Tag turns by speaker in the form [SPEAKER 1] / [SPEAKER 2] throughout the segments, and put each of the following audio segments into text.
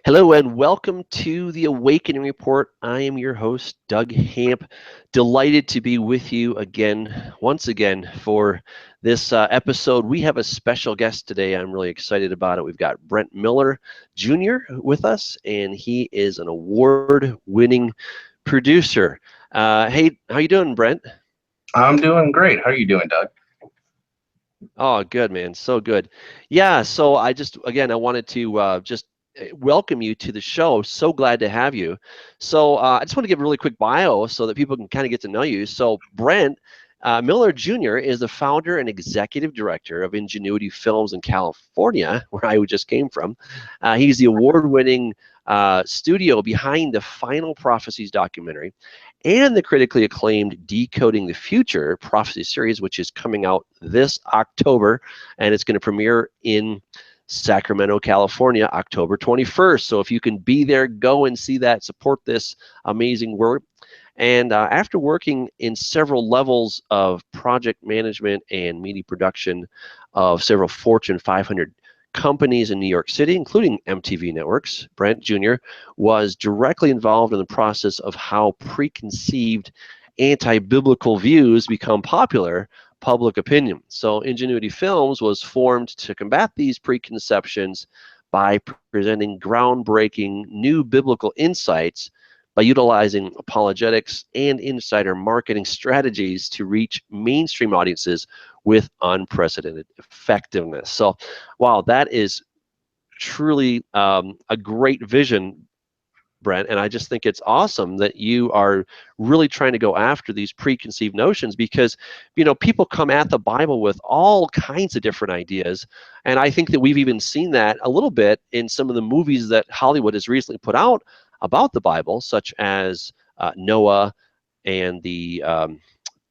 [SPEAKER 1] Hello and welcome to the Awakening Report. I am your host, Doug Hamp. Delighted to be with you once again, for this episode. We have a special guest today. I'm really excited about it. We've got Brent Miller Jr. with us, and he is an award-winning producer. Hey, how you doing, Brent?
[SPEAKER 2] I'm doing great. How are you doing, Doug?
[SPEAKER 1] Oh, good, man. So good. Yeah, so I wanted to just welcome you to the show. So glad to have you. So I just want to give a really quick bio so that people can kind of get to know you. So Brent Miller Jr. is the founder and executive director of Ingenuity Films in California, where I just came from. He's the award-winning studio behind the Final Prophecies documentary and the critically acclaimed Decoding the Future prophecy series, which is coming out this October, and it's going to premiere in Sacramento, California, October 21st. So if you can be there, go and see that, support this amazing work. And after working in several levels of project management and media production of several Fortune 500 companies in New York City, including MTV Networks, Brent Jr. was directly involved in the process of how preconceived anti-biblical views become popular public opinion. So Ingenuity Films was formed to combat these preconceptions by presenting groundbreaking new biblical insights by utilizing apologetics and insider marketing strategies to reach mainstream audiences with unprecedented effectiveness. So, wow, that is truly a great vision, Brent, and I just think it's awesome that you are really trying to go after these preconceived notions, because people come at the Bible with all kinds of different ideas, and I think that we've even seen that a little bit in some of the movies that Hollywood has recently put out about the Bible, such as Noah and the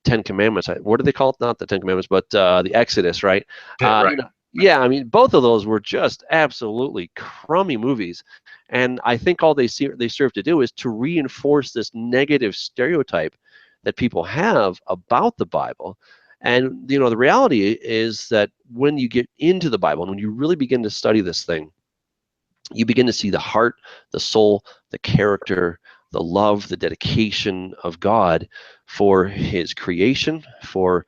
[SPEAKER 1] Ten Commandments. What do they call it? Not the Ten Commandments, but the Exodus, right?
[SPEAKER 2] Yeah, right.
[SPEAKER 1] Yeah, I mean, both of those were just absolutely crummy movies, and I think all they serve to do is to reinforce this negative stereotype that people have about the Bible. And the reality is that when you get into the Bible and when you really begin to study this thing, you begin to see the heart, the soul, the character, the love, the dedication of God for His creation, for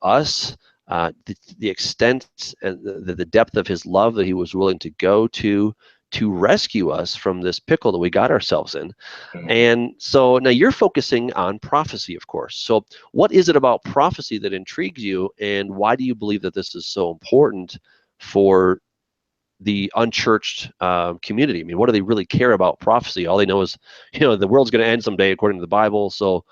[SPEAKER 1] us, the extent and the depth of His love that He was willing to go to rescue us from this pickle that we got ourselves in.
[SPEAKER 2] Mhm.
[SPEAKER 1] And so now you're focusing on prophecy, of course. So what is it about prophecy that intrigues you, and why do you believe that this is so important for the unchurched community? I mean, what do they really care about prophecy? All they know is, the world's going to end someday according to the Bible. So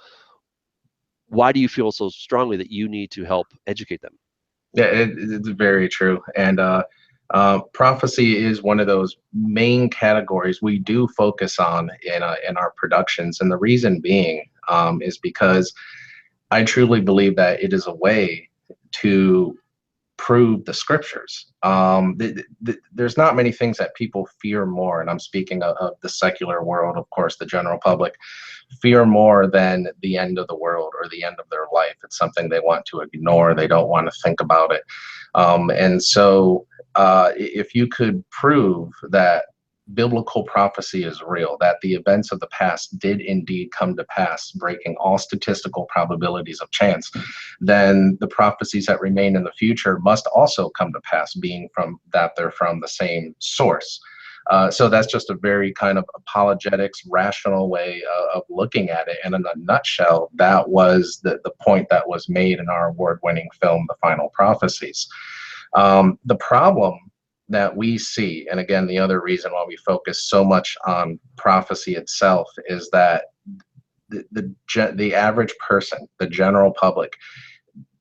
[SPEAKER 1] why do you feel so strongly that you need to help educate them?
[SPEAKER 2] Yeah, it's very true. And prophecy is one of those main categories we do focus on in our productions. And the reason being is because I truly believe that it is a way to prove the scriptures. There's not many things that people fear more, and I'm speaking of the secular world, of course, the general public, fear more than the end of the world or the end of their life. It's something they want to ignore. They don't want to think about it. And so if you could prove that biblical prophecy is real, that the events of the past did indeed come to pass, breaking all statistical probabilities of chance, then the prophecies that remain in the future must also come to pass, being from that they're from the same source. So that's just a very kind of apologetics, rational way of looking at it. And in a nutshell, that was the point that was made in our award-winning film, The Final Prophecies. The problem that we see, and again, the other reason why we focus so much on prophecy itself, is that the average person, the general public,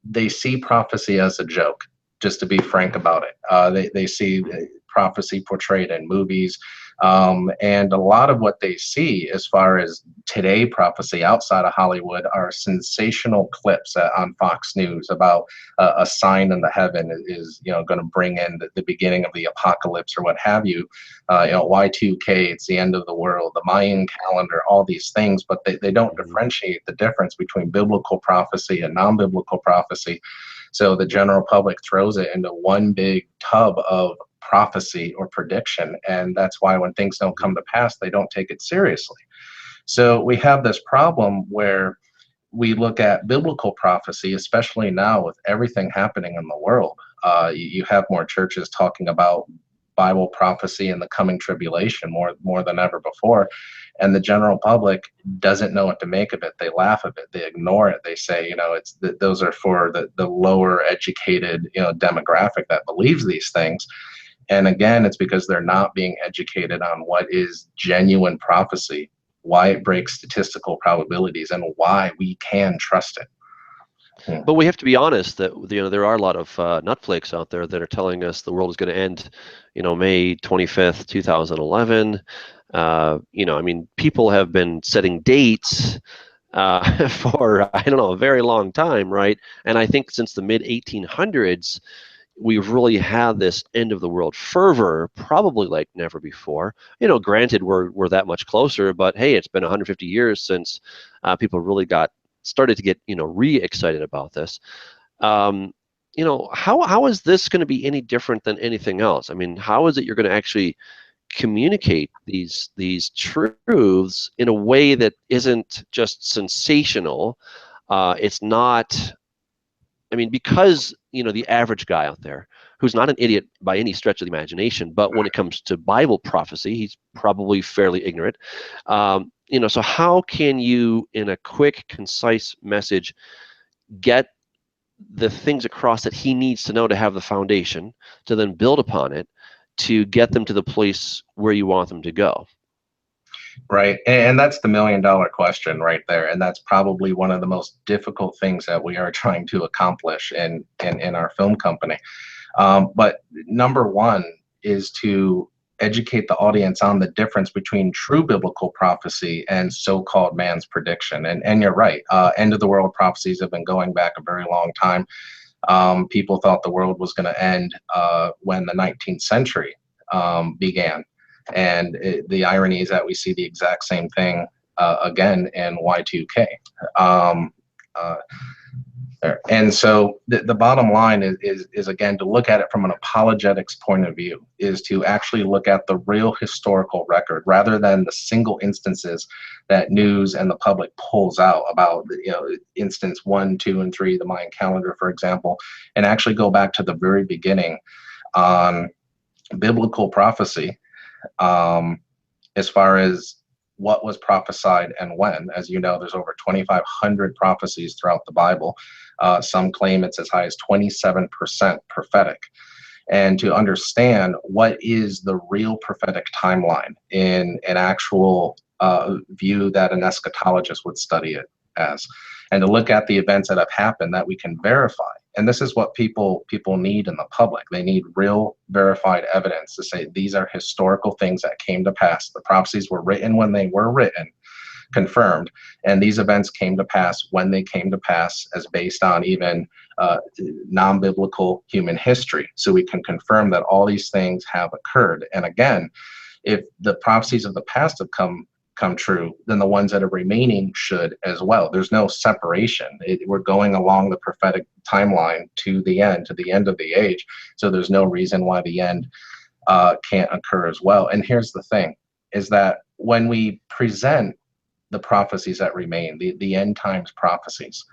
[SPEAKER 2] they see prophecy as a joke. Just to be frank about it, they see prophecy portrayed in movies, and a lot of what they see as far as today prophecy outside of Hollywood are sensational clips on Fox News about a sign in the heaven is going to bring in the beginning of the apocalypse or what have you. Y2K, it's the end of the world, the Mayan calendar, all these things, but they don't differentiate the difference between biblical prophecy and non-biblical prophecy. So the general public throws it into one big tub of prophecy or prediction, and that's why when things don't come to pass, they don't take it seriously. So we have this problem where we look at biblical prophecy, especially now with everything happening in the world. You have more churches talking about Bible prophecy and the coming tribulation more than ever before, and the general public doesn't know what to make of it. They laugh at it, they ignore it. They say, it's those are for the lower educated, demographic that believes these things. And again, it's because they're not being educated on what is genuine prophecy, why it breaks statistical probabilities, and why we can trust it.
[SPEAKER 1] But we have to be honest that there are a lot of nutflakes out there that are telling us the world is going to end, May 25th, 2011. I mean, people have been setting dates for, I don't know, a very long time, right? And I think since the mid 1800s, we've really had this end of the world fervor, probably like never before. Granted, we're that much closer, but hey, it's been 150 years since people really started to get re-excited about this. How is this going to be any different than anything else? I mean, how is it you're going to actually communicate these truths in a way that isn't just sensational? It's not. I mean, because the average guy out there who's not an idiot by any stretch of the imagination, but when it comes to Bible prophecy, he's probably fairly ignorant. So how can you, in a quick, concise message, get the things across that he needs to know to have the foundation to then build upon it to get them to the place where you want them to go?
[SPEAKER 2] Right. And that's the $1 million question right there. And that's probably one of the most difficult things that we are trying to accomplish in our film company. But number one is to educate the audience on the difference between true biblical prophecy and so-called man's prediction. And you're right. End of the world prophecies have been going back a very long time. People thought the world was going to end when the 19th century began. And the irony is that we see the exact same thing again in Y2K. And so the bottom line is again, to look at it from an apologetics point of view, is to actually look at the real historical record rather than the single instances that news and the public pulls out about, instance 1, 2, and 3, the Mayan calendar, for example, and actually go back to the very beginning on biblical prophecy. As far as what was prophesied and when. As you know, there's over 2,500 prophecies throughout the Bible. Some claim it's as high as 27% prophetic. And to understand what is the real prophetic timeline in an actual view that an eschatologist would study it as, and to look at the events that have happened that we can verify. And this is what people need in the public. They need real verified evidence to say these are historical things that came to pass. The prophecies were written when they were written, confirmed, and these events came to pass when they came to pass, as based on even non-biblical human history. So we can confirm that all these things have occurred. And again, if the prophecies of the past have come true, then the ones that are remaining should as well. There's no separation. We're going along the prophetic timeline to the end of the age. So there's no reason why the end can't occur as well. And here's the thing, is that when we present the prophecies that remain, the end times prophecies,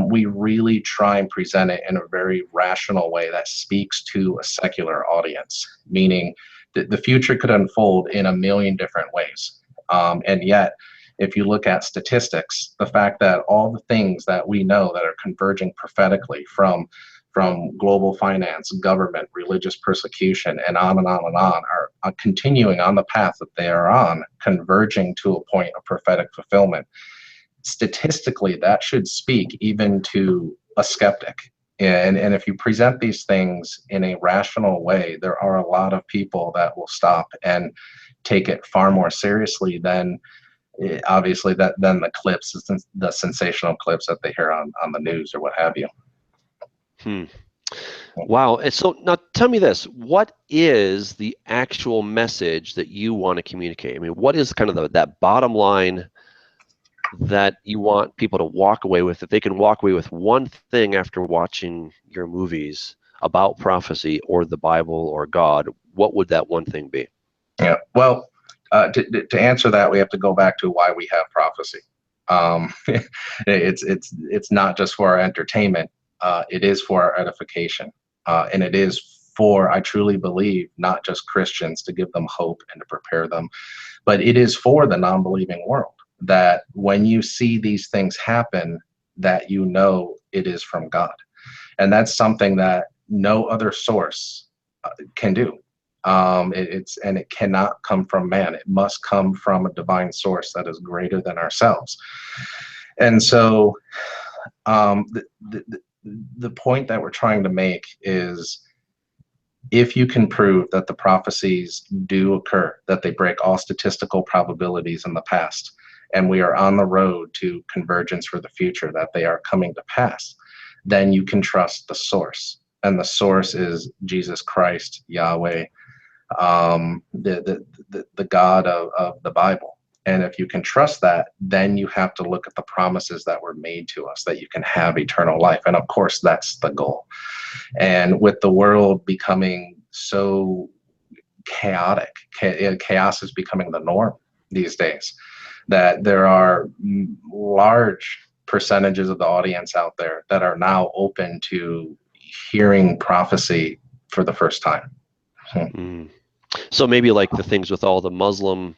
[SPEAKER 2] we really try and present it in a very rational way that speaks to a secular audience, meaning that the future could unfold in a million different ways. And yet, if you look at statistics, the fact that all the things that we know that are converging prophetically from global finance, government, religious persecution, and on and on and on, are continuing on the path that they are on, converging to a point of prophetic fulfillment. Statistically, that should speak even to a skeptic. And if you present these things in a rational way, there are a lot of people that will stop and take it far more seriously than obviously than the clips, the sensational clips that they hear on the news or what have you.
[SPEAKER 1] Wow. And so now tell me this, what is the actual message that you want to communicate? I mean, what is kind of that bottom line that you want people to walk away with, that they can walk away with one thing after watching your movies about prophecy or the Bible or God, what would that one thing be?
[SPEAKER 2] Yeah. Well, to answer that, we have to go back to why we have prophecy. It's not just for our entertainment. It is for our edification, and it is for, I truly believe, not just Christians, to give them hope and to prepare them, but it is for the non-believing world, that when you see these things happen, that you know it is from God. And that's something that no other source can do. And it cannot come from man. It must come from a divine source that is greater than ourselves. And so, the point that we're trying to make is, if you can prove that the prophecies do occur, that they break all statistical probabilities in the past, and we are on the road to convergence for the future, that they are coming to pass, then you can trust the source. And the source is Jesus Christ, Yahweh, the God of the Bible. And if you can trust that, then you have to look at the promises that were made to us, that you can have eternal life. And of course, that's the goal. And with the world becoming so chaotic, chaos is becoming the norm these days, that there are large percentages of the audience out there that are now open to hearing prophecy for the first time.
[SPEAKER 1] Mm. So maybe like the things with all the Muslim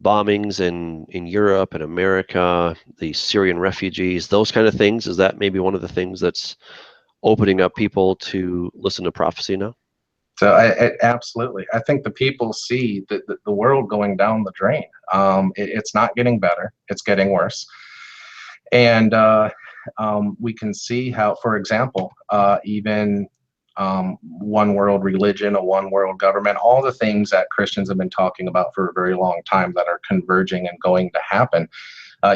[SPEAKER 1] bombings in Europe and America, the Syrian refugees, those kind of things. Is that maybe one of the things that's opening up people to listen to prophecy now?
[SPEAKER 2] So absolutely, I think the people see the world going down the drain. It's not getting better; it's getting worse. And we can see how, for example, even one world religion, a one world government, all the things that Christians have been talking about for a very long time that are converging and going to happen.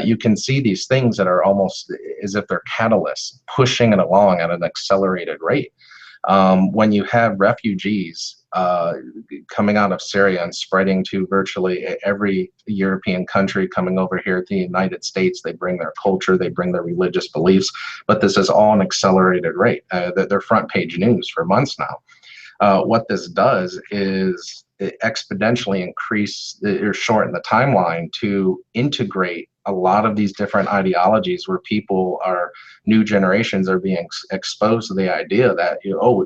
[SPEAKER 2] You can see these things that are almost as if they're catalysts pushing it along at an accelerated rate. When you have refugees coming out of Syria and spreading to virtually every European country, coming over here to the United States, they bring their culture, they bring their religious beliefs, but this is all an accelerated rate. They're front page news for months now. What this does is it exponentially increase or shorten the timeline to integrate a lot of these different ideologies, where people are, new generations are being exposed to the idea that,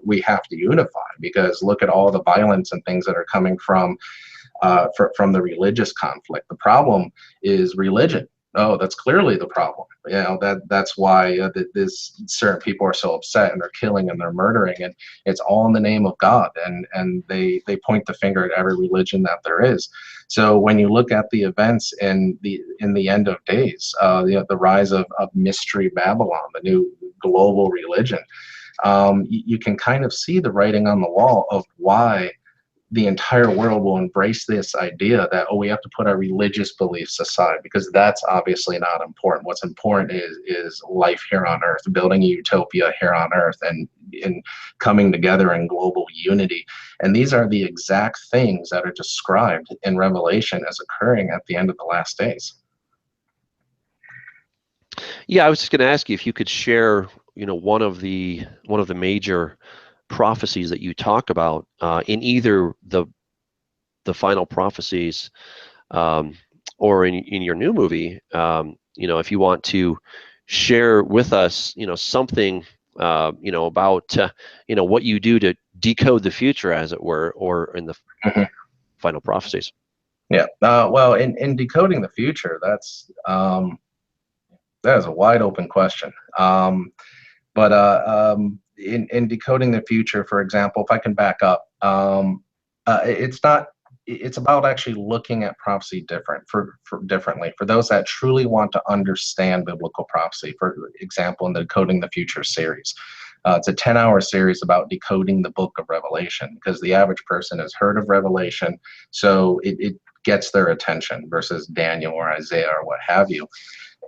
[SPEAKER 2] we have to unify, because look at all the violence and things that are coming from the religious conflict. The problem is religion. Oh, that's clearly the problem. That's why this certain people are so upset, and they're killing and they're murdering, and it's all in the name of God. And they point the finger at every religion that there is. So when you look at the events in the end of days, the rise of Mystery Babylon, the new global religion, you can kind of see the writing on the wall of why the entire world will embrace this idea that, we have to put our religious beliefs aside, because that's obviously not important. What's important is life here on earth, building a utopia here on earth, and coming together in global unity. And these are the exact things that are described in Revelation as occurring at the end of the last days.
[SPEAKER 1] Yeah, I was just going to ask you if you could share, one of the major prophecies that you talk about in either the Final Prophecies or in your new movie. If you want to share with us, something, about what you do to decode the future, as it were, or in the Final Prophecies.
[SPEAKER 2] Yeah. Well, in decoding the future, that is a wide open question. But in decoding the future, for example, if I can back up, it's about actually looking at prophecy differently for those that truly want to understand biblical prophecy. For example, in the Decoding the Future series, it's a 10-hour series about decoding the book of Revelation, because the average person has heard of Revelation, so it gets their attention, versus Daniel or Isaiah or what have you.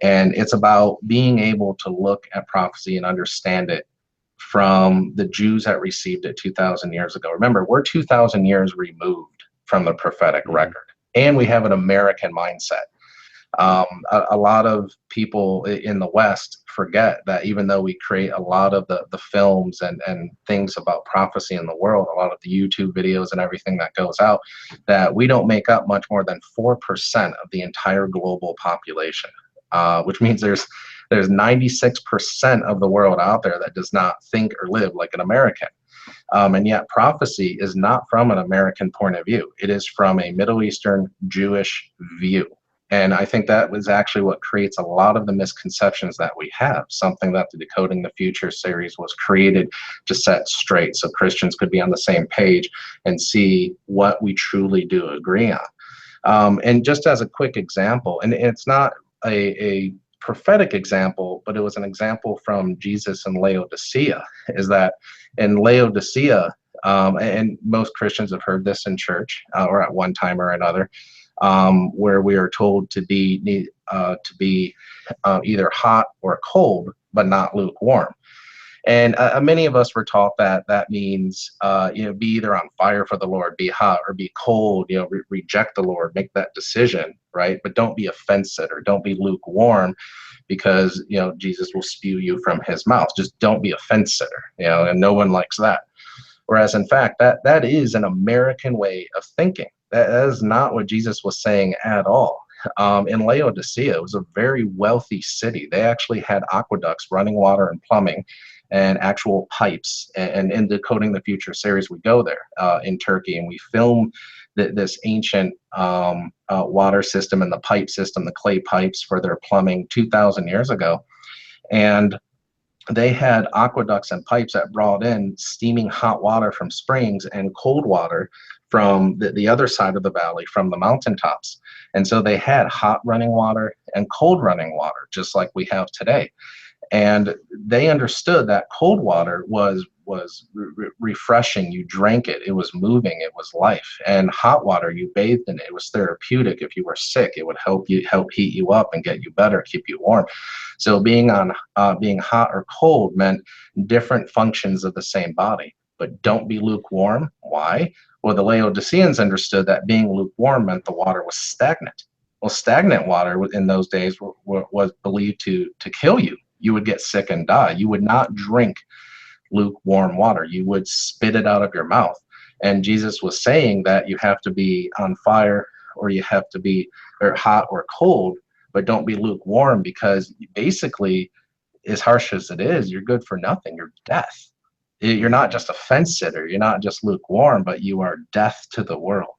[SPEAKER 2] And it's about being able to look at prophecy and understand it from the Jews that received it 2,000 years ago. Remember, we're 2,000 years removed from the prophetic record, and we have an American mindset. A lot of people in the West forget that even though we create a lot of the films and things about prophecy in the world, a lot of the YouTube videos and everything that goes out, that we don't make up much more than 4% of the entire global population, which means there's 96% of the world out there that does not think or live like an American. And yet prophecy is not from an American point of view. It is from a Middle Eastern Jewish view. And I think that was actually what creates a lot of the misconceptions that we have, something that the Decoding the Future series was created to set straight so Christians could be on the same page and see what we truly do agree on. And just as a quick example, and it's not a prophetic example, but it was an example from Jesus in Laodicea, is that in Laodicea, and most Christians have heard this in church or at one time or another, where we are told to be either hot or cold, but not lukewarm. And many of us were taught that that means, be either on fire for the Lord, be hot, or be cold, reject the Lord, make that decision, right? But don't be a fence sitter, don't be lukewarm, because, Jesus will spew you from his mouth. Just don't be a fence sitter, and no one likes that. Whereas in fact, that is an American way of thinking. That is not what Jesus was saying at all. In Laodicea, it was a very wealthy city. They actually had aqueducts, running water and plumbing, and actual pipes. And in Decoding the Future series, we go there in Turkey, and we film this ancient water system and the pipe system, the clay pipes for their plumbing 2,000 years ago. And they had aqueducts and pipes that brought in steaming hot water from springs and cold water from the other side of the valley, from the mountaintops. And so they had hot running water and cold running water, just like we have today. And they understood that cold water was refreshing. You drank it, it was moving, it was life. And hot water, you bathed in it, it was therapeutic. If you were sick, it would help heat you up and get you better, keep you warm. So being hot or cold meant different functions of the same body. But don't be lukewarm. Why? Well, the Laodiceans understood that being lukewarm meant the water was stagnant. Well, stagnant water in those days was believed to kill you. You would get sick and die. You would not drink lukewarm water. You would spit it out of your mouth. And Jesus was saying that you have to be on fire, or you have to be hot or cold, but don't be lukewarm, because basically, as harsh as it is, you're good for nothing. You're death. You're not just a fence sitter. You're not just lukewarm, but you are death to the world.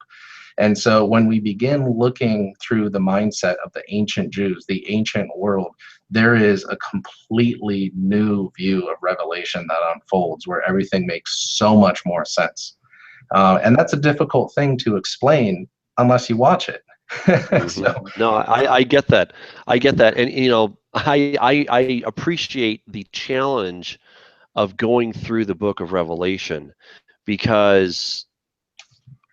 [SPEAKER 2] And so when we begin looking through the mindset of the ancient Jews, the ancient world, there is a completely new view of Revelation that unfolds, where everything makes so much more sense. And that's a difficult thing to explain unless you watch it.
[SPEAKER 1] So, no, I get that. I get that. And, I appreciate the challenge of going through the book of Revelation, because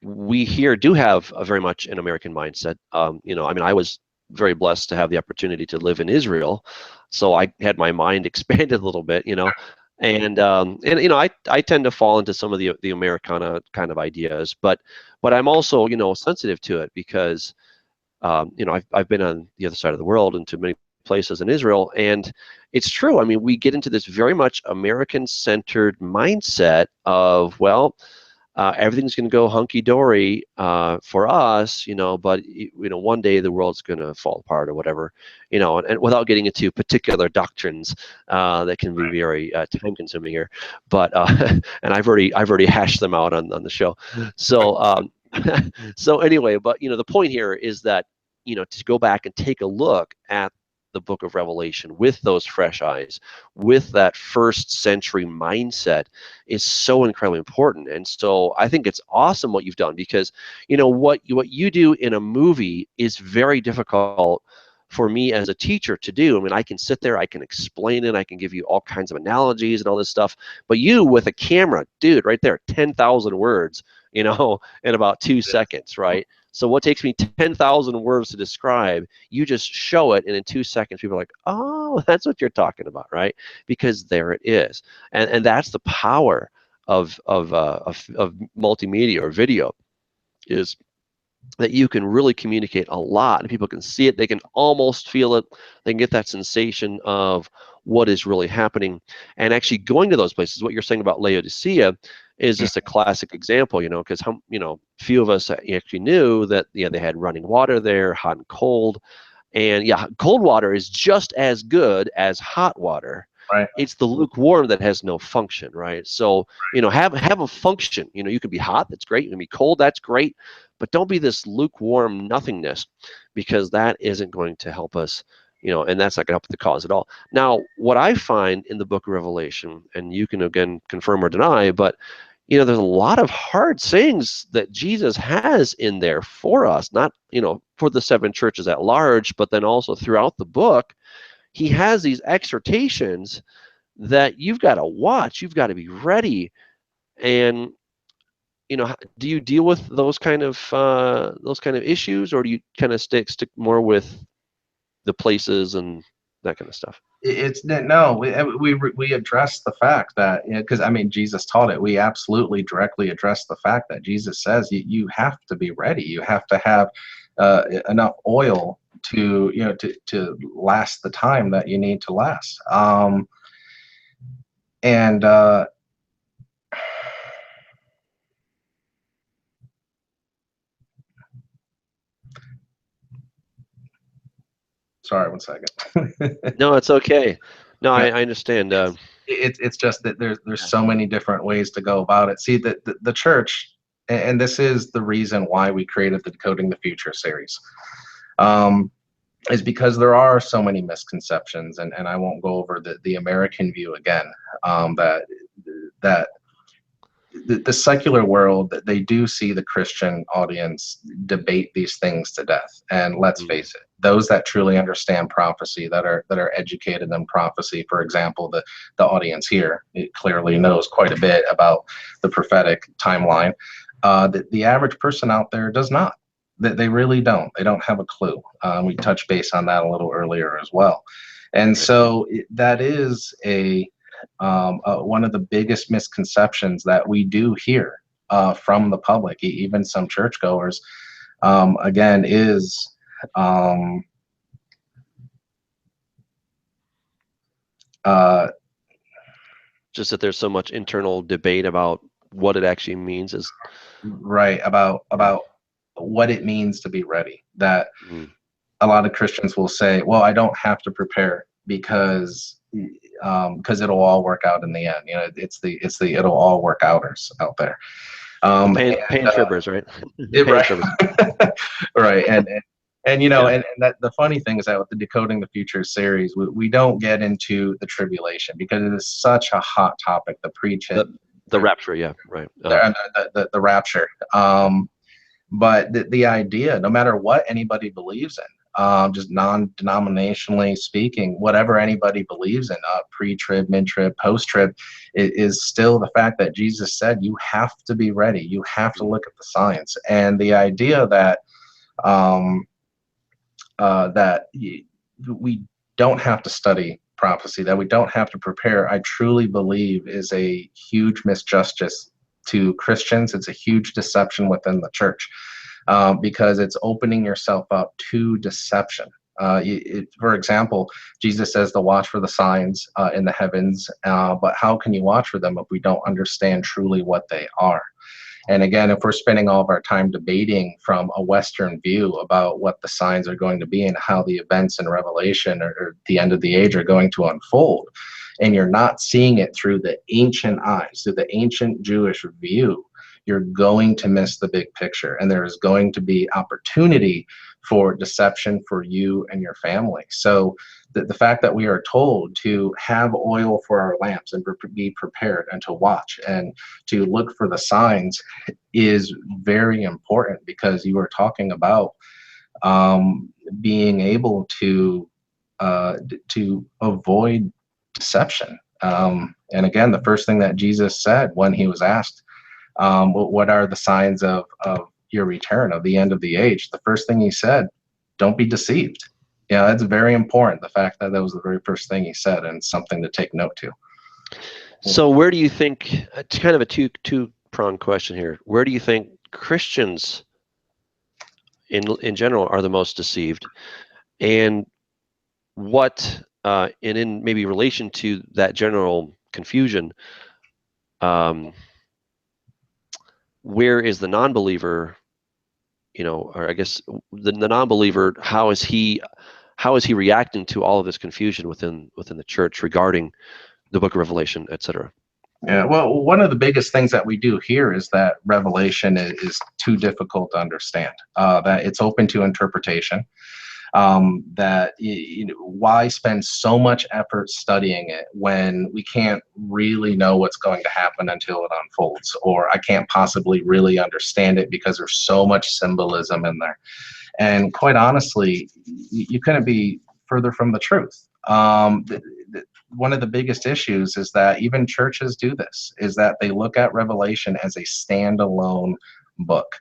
[SPEAKER 1] we here do have a very much an American mindset. I was very blessed to have the opportunity to live in Israel, so I had my mind expanded a little bit, and I tend to fall into some of the Americana kind of ideas, but I'm also sensitive to it, because I've been on the other side of the world into many places in Israel, and it's true. I mean, we get into this very much American-centered mindset of, well, everything's going to go hunky-dory for us, but one day the world's going to fall apart or whatever, and without getting into particular doctrines that can be very time-consuming here, but and I've already hashed them out on the show. So so anyway, but the point here is that to go back and take a look at the book of Revelation with those fresh eyes, with that first century mindset, is so incredibly important. And so I think it's awesome what you've done, because what you do in a movie is very difficult for me as a teacher to do. I mean, I can sit there, I can explain it, I can give you all kinds of analogies and all this stuff, but you with a camera, dude, right there, 10,000 words, in about 2 seconds, right? So what takes me 10,000 words to describe, you just show it, and in 2 seconds, people are like, oh, that's what you're talking about, right? Because there it is. And that's the power of multimedia or video, is that you can really communicate a lot, and people can see it, they can almost feel it, they can get that sensation of what is really happening, and actually going to those places. What you're saying about Laodicea is just a classic example, because few of us actually knew that they had running water there, hot and cold. And yeah, cold water is just as good as hot water.
[SPEAKER 2] Right.
[SPEAKER 1] It's the lukewarm that has no function, right? So, have a function. You can be hot, that's great. You can be cold, that's great. But don't be this lukewarm nothingness, because that isn't going to help us, and that's not going to help the cause at all. Now, what I find in the book of Revelation, and you can again confirm or deny, but there's a lot of hard sayings that Jesus has in there for us, not, for the seven churches at large, but then also throughout the book. He has these exhortations that you've got to watch, you've got to be ready. And, do you deal with those kind of issues, or do you kind of stick more with the places and that kind of stuff?
[SPEAKER 2] It's no, we address the fact that, because I mean, Jesus taught it. We absolutely directly address the fact that Jesus says you have to be ready. You have to have enough oil to to last the time that you need to last. And sorry, 1 second.
[SPEAKER 1] No, it's okay. No, I understand.
[SPEAKER 2] It's just that there's so many different ways to go about it. See, the church, and this is the reason why we created the Decoding the Future series, is because there are so many misconceptions, and I won't go over the American view again, that the secular world, that they do see the Christian audience debate these things to death. And let's face it, those that truly understand prophecy, that are educated in prophecy, for example, the audience here, it clearly knows quite a bit about the prophetic timeline. The average person out there does not. They really don't. They don't have a clue. We touched base on that a little earlier as well. And so that is one of the biggest misconceptions that we do hear from the public, even some churchgoers, again, is
[SPEAKER 1] just that there's so much internal debate about what it actually means. Is
[SPEAKER 2] right, about what it means to be ready. That a lot of Christians will say, well, I don't have to prepare because it'll all work out in the end. It's the it'll all work outers out there.
[SPEAKER 1] Pain trippers, right?
[SPEAKER 2] Right. Right. And that the funny thing is that with the Decoding the Future series, we don't get into the tribulation because it is such a hot topic. The pre-trib,
[SPEAKER 1] the rapture, yeah, right.
[SPEAKER 2] The rapture. But the idea, no matter what anybody believes in, just non-denominationally speaking, whatever anybody believes in, pre-trib, mid-trib, post-trib, is still the fact that Jesus said you have to be ready. You have to look at the signs. And the idea that we don't have to study prophecy, that we don't have to prepare, I truly believe is a huge misjustice to Christians. It's a huge deception within the church, because it's opening yourself up to deception. For example, Jesus says to watch for the signs in the heavens, but how can you watch for them if we don't understand truly what they are? And again, if we're spending all of our time debating from a Western view about what the signs are going to be and how the events in Revelation or the end of the age are going to unfold, and you're not seeing it through the ancient eyes, through the ancient Jewish view, you're going to miss the big picture. And there is going to be opportunity for deception for you and your family. So the fact that we are told to have oil for our lamps and be prepared and to watch and to look for the signs is very important, because you are talking about being able to avoid deception. And again, the first thing that Jesus said when he was asked, what are the signs of your return, of the end of the age? The first thing he said, don't be deceived. Yeah, that's very important. The fact that that was the very first thing he said, and something to take note to.
[SPEAKER 1] So where do you think, it's kind of a two-pronged question here, where do you think Christians in general are the most deceived? And what and in maybe relation to that general confusion, um, where is the non-believer? Or I guess the non-believer, how is he reacting to all of this confusion within the church regarding the Book of Revelation, etc.?
[SPEAKER 2] Yeah, well, one of the biggest things that we do here is that Revelation is too difficult to understand. That it's open to interpretation. That why spend so much effort studying it when we can't really know what's going to happen until it unfolds, or I can't possibly really understand it because there's so much symbolism in there. And quite honestly, you couldn't be further from the truth. One of the biggest issues is that even churches do this, is that they look at Revelation as a standalone book.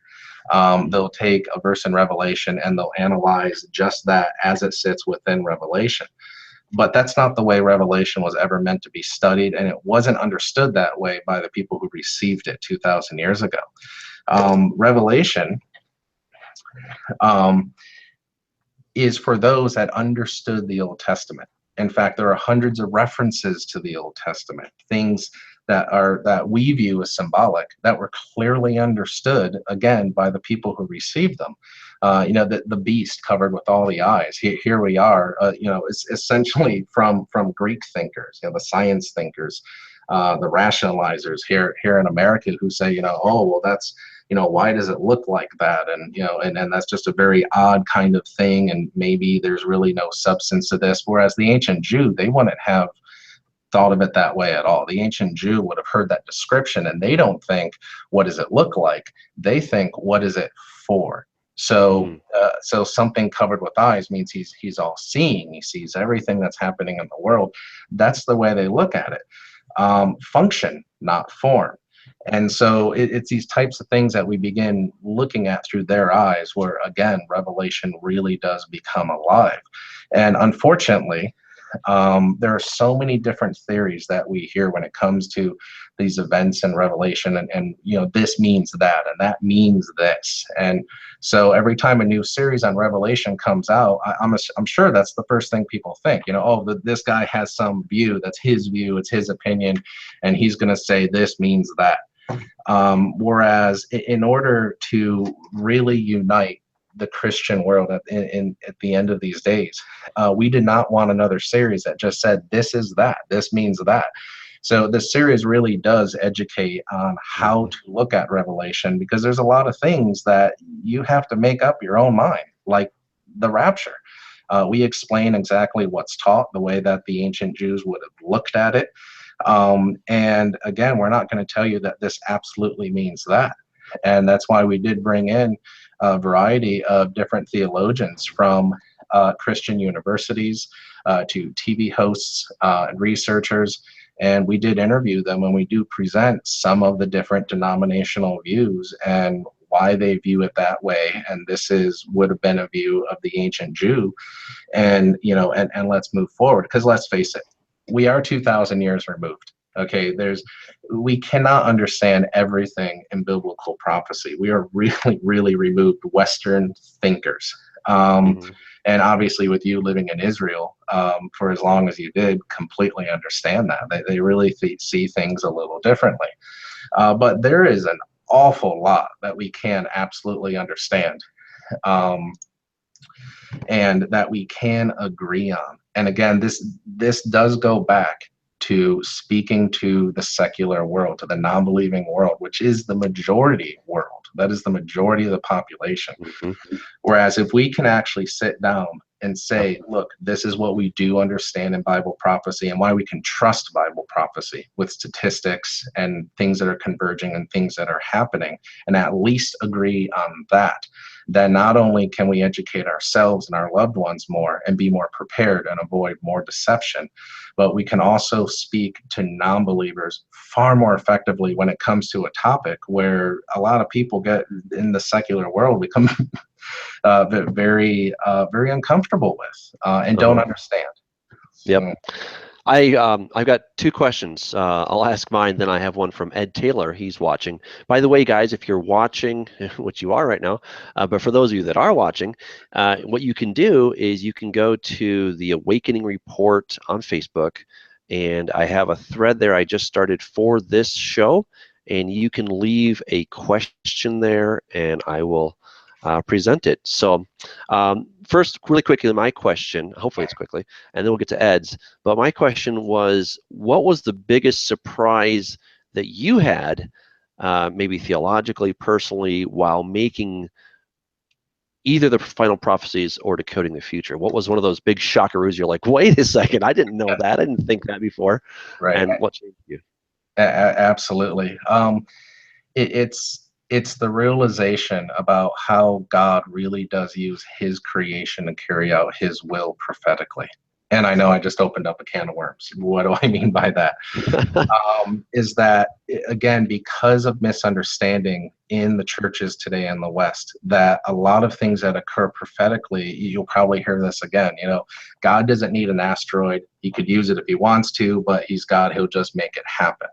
[SPEAKER 2] They'll take a verse in Revelation and they'll analyze just that as it sits within Revelation. But that's not the way Revelation was ever meant to be studied, and it wasn't understood that way by the people who received it 2,000 years ago. Revelation um, is for those that understood the Old Testament. In fact, there are hundreds of references to the Old Testament, things that we view as symbolic, that were clearly understood again by the people who received them. The beast covered with all the eyes. Here we are. It's essentially from Greek thinkers, the science thinkers, the rationalizers here in America who say, oh well, that's why does it look like that? And that's just a very odd kind of thing. And maybe there's really no substance to this. Whereas the ancient Jew, they wouldn't have thought of it that way at all. The ancient Jew would have heard that description and they don't think, what does it look like? They think, what is it for? So, so something covered with eyes means he's all seeing. He sees everything that's happening in the world. That's the way they look at it. Function, not form. And so it's these types of things that we begin looking at through their eyes, where again, Revelation really does become alive. And unfortunately, there are so many different theories that we hear when it comes to these events in Revelation, and this means that, and that means this. And so every time a new series on Revelation comes out, I'm sure that's the first thing people think. This guy has some view, that's his view, it's his opinion, and he's going to say this means that. Whereas in order to really unite the Christian world at the end of these days, we did not want another series that just said this is that, this means that. So this series really does educate on how to look at Revelation, because there's a lot of things that you have to make up your own mind, like the rapture. We explain exactly what's taught, the way that the ancient Jews would have looked at it. And again, we're not going to tell you that this absolutely means that. And that's why we did bring in a variety of different theologians from Christian universities to TV hosts and researchers. And we did interview them, and we do present some of the different denominational views and why they view it that way. And this would have been a view of the ancient Jew. And, and let's move forward, because let's face it, we are 2,000 years removed. Okay, we cannot understand everything in biblical prophecy. We are really, really removed Western thinkers. And obviously with you living in Israel for as long as you did, completely understand that. They really see things a little differently. But there is an awful lot that we can absolutely understand. And that we can agree on. And again, this does go back to speaking to the secular world, to the non-believing world, which is the majority world. That is the majority of the population. Whereas if we can actually sit down and say, look, this is what we do understand in Bible prophecy, and why we can trust Bible prophecy with statistics and things that are converging and things that are happening, and at least agree on that, then not only can we educate ourselves and our loved ones more and be more prepared and avoid more deception, but we can also speak to non-believers far more effectively when it comes to a topic where a lot of people get in the secular world become very uncomfortable with and don't understand.
[SPEAKER 1] Yep. I've got two questions. I'll ask mine, then I have one from Ed Taylor. He's watching. By the way, guys, if you're watching, which you are right now, but for those of you that are watching, what you can do is you can go to the Awakening Report on Facebook, and I have a thread there I just started for this show, and you can leave a question there, and I will present it. So first, really quickly, my question, hopefully it's quickly, and then we'll get to Ed's. But my question was, what was the biggest surprise that you had, maybe theologically, personally, while making either the Final Prophecies or Decoding the Future? What was one of those big shockaroos? You're like, wait a second, I didn't know that. I didn't think that before.
[SPEAKER 2] Right.
[SPEAKER 1] And what changed you?
[SPEAKER 2] Absolutely. It's the realization about how God really does use his creation to carry out his will prophetically. And I know I just opened up a can of worms. What do I mean by that? Is that, again, because of misunderstanding in the churches today in the West, that a lot of things that occur prophetically, you'll probably hear this again, God doesn't need an asteroid. He could use it if he wants to, but he's God, he'll just make it happen.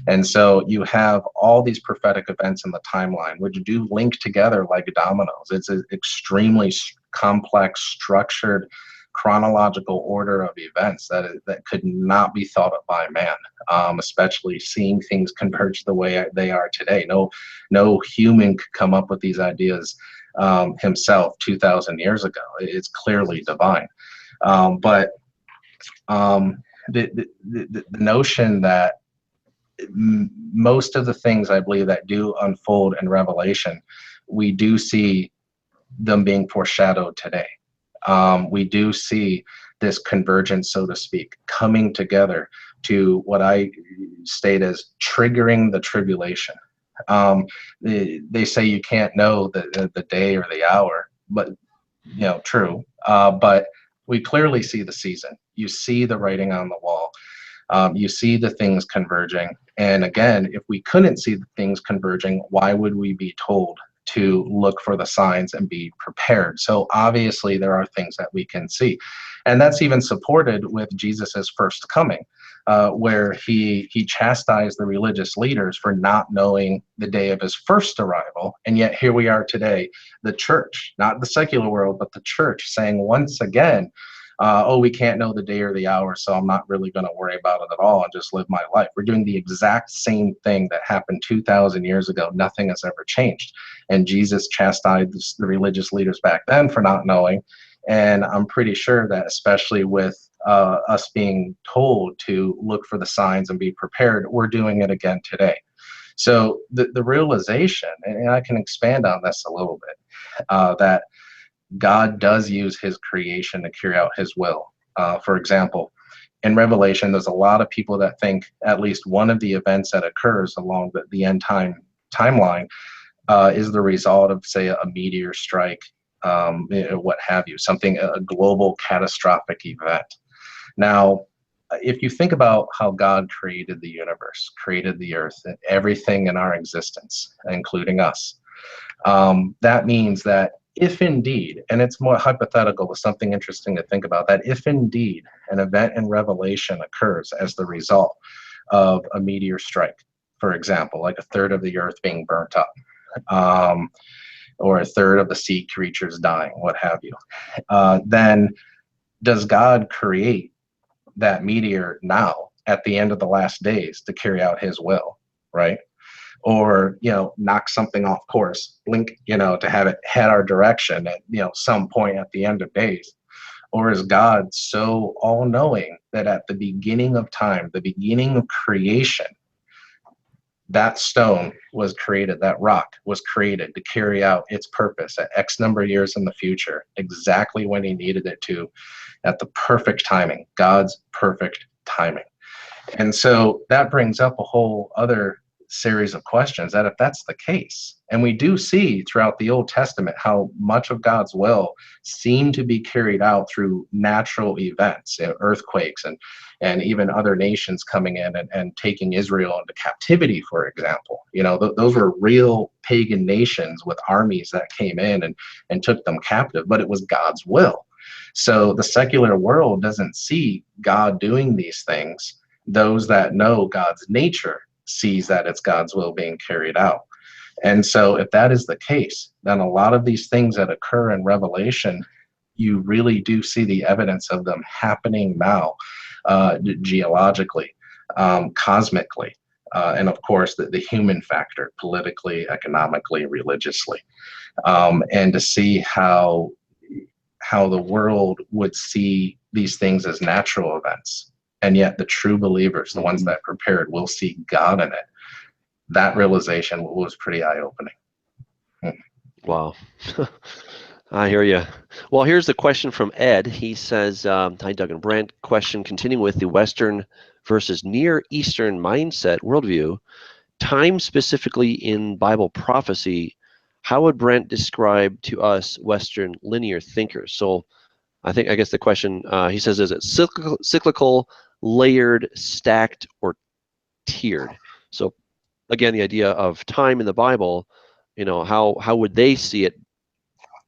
[SPEAKER 2] And so you have all these prophetic events in the timeline, which do link together like dominoes. It's an extremely complex, structured, chronological order of events that could not be thought of by man, especially seeing things converge the way they are today. No human could come up with these ideas himself 2,000 years ago. It's clearly divine. But the notion that most of the things I believe that do unfold in Revelation, we do see them being foreshadowed today. We do see this convergence, so to speak, coming together to what I state as triggering the tribulation. They say you can't know the day or the hour, but true. But we clearly see the season. You see the writing on the wall. You see the things converging. And again, if we couldn't see the things converging, why would we be told to look for the signs and be prepared? So obviously there are things that we can see. And that's even supported with Jesus's first coming, where he chastised the religious leaders for not knowing the day of his first arrival. And yet here we are today, the church, not the secular world, but the church saying once again, we can't know the day or the hour, so I'm not really going to worry about it at all and just live my life. We're doing the exact same thing that happened 2,000 years ago. Nothing has ever changed. And Jesus chastised the religious leaders back then for not knowing. And I'm pretty sure that, especially with us being told to look for the signs and be prepared, we're doing it again today. So the realization, and I can expand on this a little bit, that God does use his creation to carry out his will. For example, in Revelation, there's a lot of people that think at least one of the events that occurs along the end timeline is the result of, say, a meteor strike, what have you, a global catastrophic event. Now, if you think about how God created the universe, created the earth, and everything in our existence, including us, that means that if indeed, and it's more hypothetical, but something interesting to think about, that if indeed an event in Revelation occurs as the result of a meteor strike, for example, like a third of the earth being burnt up, or a third of the sea creatures dying, what have you, then does God create that meteor now at the end of the last days to carry out his will, right? Or knock something off course, blink, to have it head our direction at some point at the end of days? Or is God so all-knowing that at the beginning of time, the beginning of creation, that stone was created, that rock was created to carry out its purpose at X number of years in the future, exactly when he needed it to, at the perfect timing, God's perfect timing? And so that brings up a whole other series of questions, that if that's the case, and we do see throughout the Old Testament how much of God's will seemed to be carried out through natural events, earthquakes, and even other nations coming in and taking Israel into captivity, for example. Those were real pagan nations with armies that came in and took them captive, but it was God's will. So the secular world doesn't see God doing these things. Those that know God's nature sees that it's God's will being carried out. And so if that is the case, then a lot of these things that occur in Revelation, you really do see the evidence of them happening now, geologically, cosmically, and of course the human factor, politically, economically, religiously, and to see how the world would see these things as natural events, and yet the true believers, the ones that prepared, will see God in it. That realization was pretty eye-opening.
[SPEAKER 1] Wow. I hear you. Well, here's the question from Ed. He says, hi, Doug and Brent. Question continuing with the Western versus Near Eastern mindset worldview. Time specifically in Bible prophecy, how would Brent describe to us Western linear thinkers? So I guess the question, he says, is it cyclical, layered, stacked, or tiered? So again, the idea of time in the Bible, how would they see it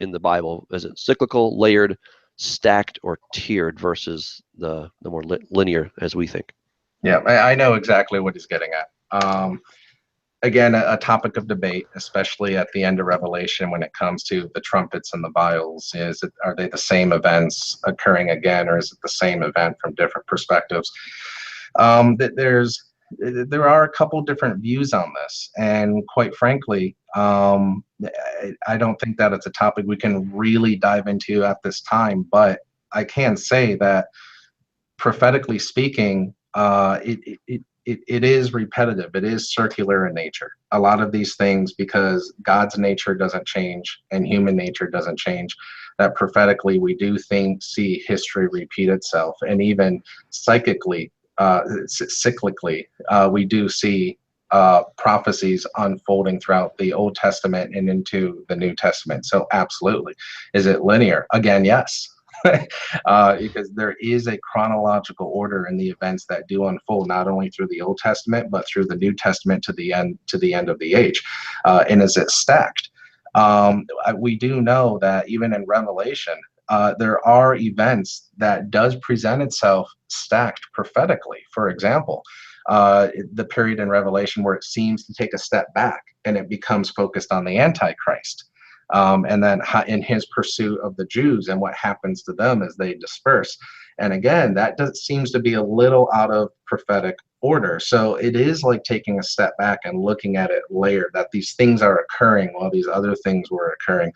[SPEAKER 1] in the Bible? Is it cyclical, layered, stacked, or tiered versus the more linear as we think?
[SPEAKER 2] Yeah, I know exactly what he's getting at. Again, a topic of debate, especially at the end of Revelation when it comes to the trumpets and the vials. Are they the same events occurring again, or is it the same event from different perspectives? There are a couple different views on this, and quite frankly, I don't think that it's a topic we can really dive into at this time. But I can say that prophetically speaking, it is repetitive. It is circular in nature. A lot of these things, because God's nature doesn't change and human nature doesn't change, that prophetically we do see history repeat itself, and even cyclically, we do see prophecies unfolding throughout the Old Testament and into the New Testament. So absolutely. Is it linear? Again, yes. Because there is a chronological order in the events that do unfold, not only through the Old Testament but through the New Testament to the end of the age. And is it stacked? We do know that even in Revelation, there are events that does present itself stacked prophetically. For example, the period in Revelation where it seems to take a step back and it becomes focused on the Antichrist. And then in his pursuit of the Jews and what happens to them as they disperse. And again, that seems to be a little out of prophetic order. So it is like taking a step back and looking at it layered, that these things are occurring while these other things were occurring.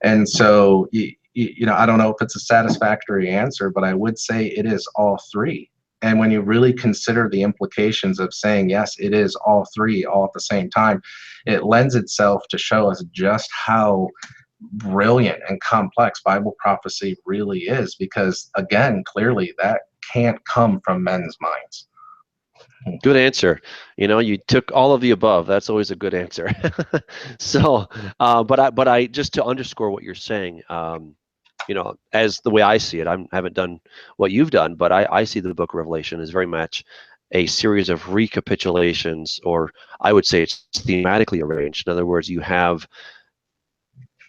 [SPEAKER 2] And so, I don't know if it's a satisfactory answer, but I would say it is all three. And when you really consider the implications of saying, yes, it is all three all at the same time, it lends itself to show us just how brilliant and complex Bible prophecy really is. Because again, clearly that can't come from men's minds.
[SPEAKER 1] Good answer. You took all of the above. That's always a good answer. So, but I just to underscore what you're saying, as the way I see it, I haven't done what you've done, but I see the book of Revelation as very much a series of recapitulations, or I would say it's thematically arranged. In other words, you have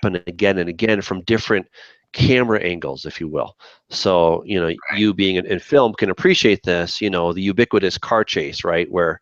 [SPEAKER 1] again and again from different camera angles, if you will. So, you being in film can appreciate this, the ubiquitous car chase, right? Where,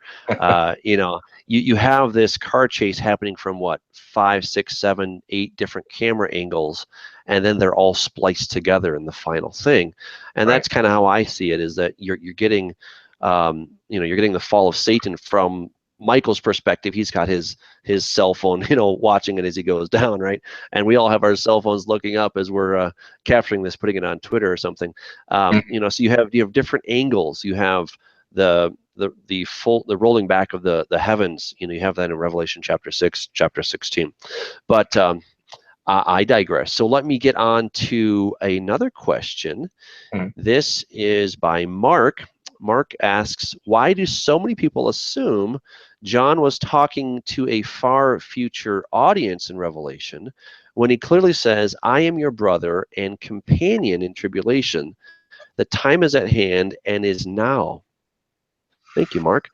[SPEAKER 1] you have this car chase happening from 5, 6, 7, 8 different camera angles, and then they're all spliced together in the final thing. And
[SPEAKER 2] Right.
[SPEAKER 1] that's kind of how I see it, is that you're getting, you're getting the fall of Satan from Michael's perspective. He's got his cell phone, watching it as he goes down, right? And we all have our cell phones looking up as we're capturing this, putting it on Twitter or something. So you have different angles. You have the rolling back of the heavens. You have that in Revelation chapter 6, chapter 16. But I digress. So let me get on to another question. This is by Mark. Mark asks, why do so many people assume John was talking to a far future audience in Revelation when he clearly says, I am your brother and companion in tribulation. The time is at hand and is now. Thank you, Mark.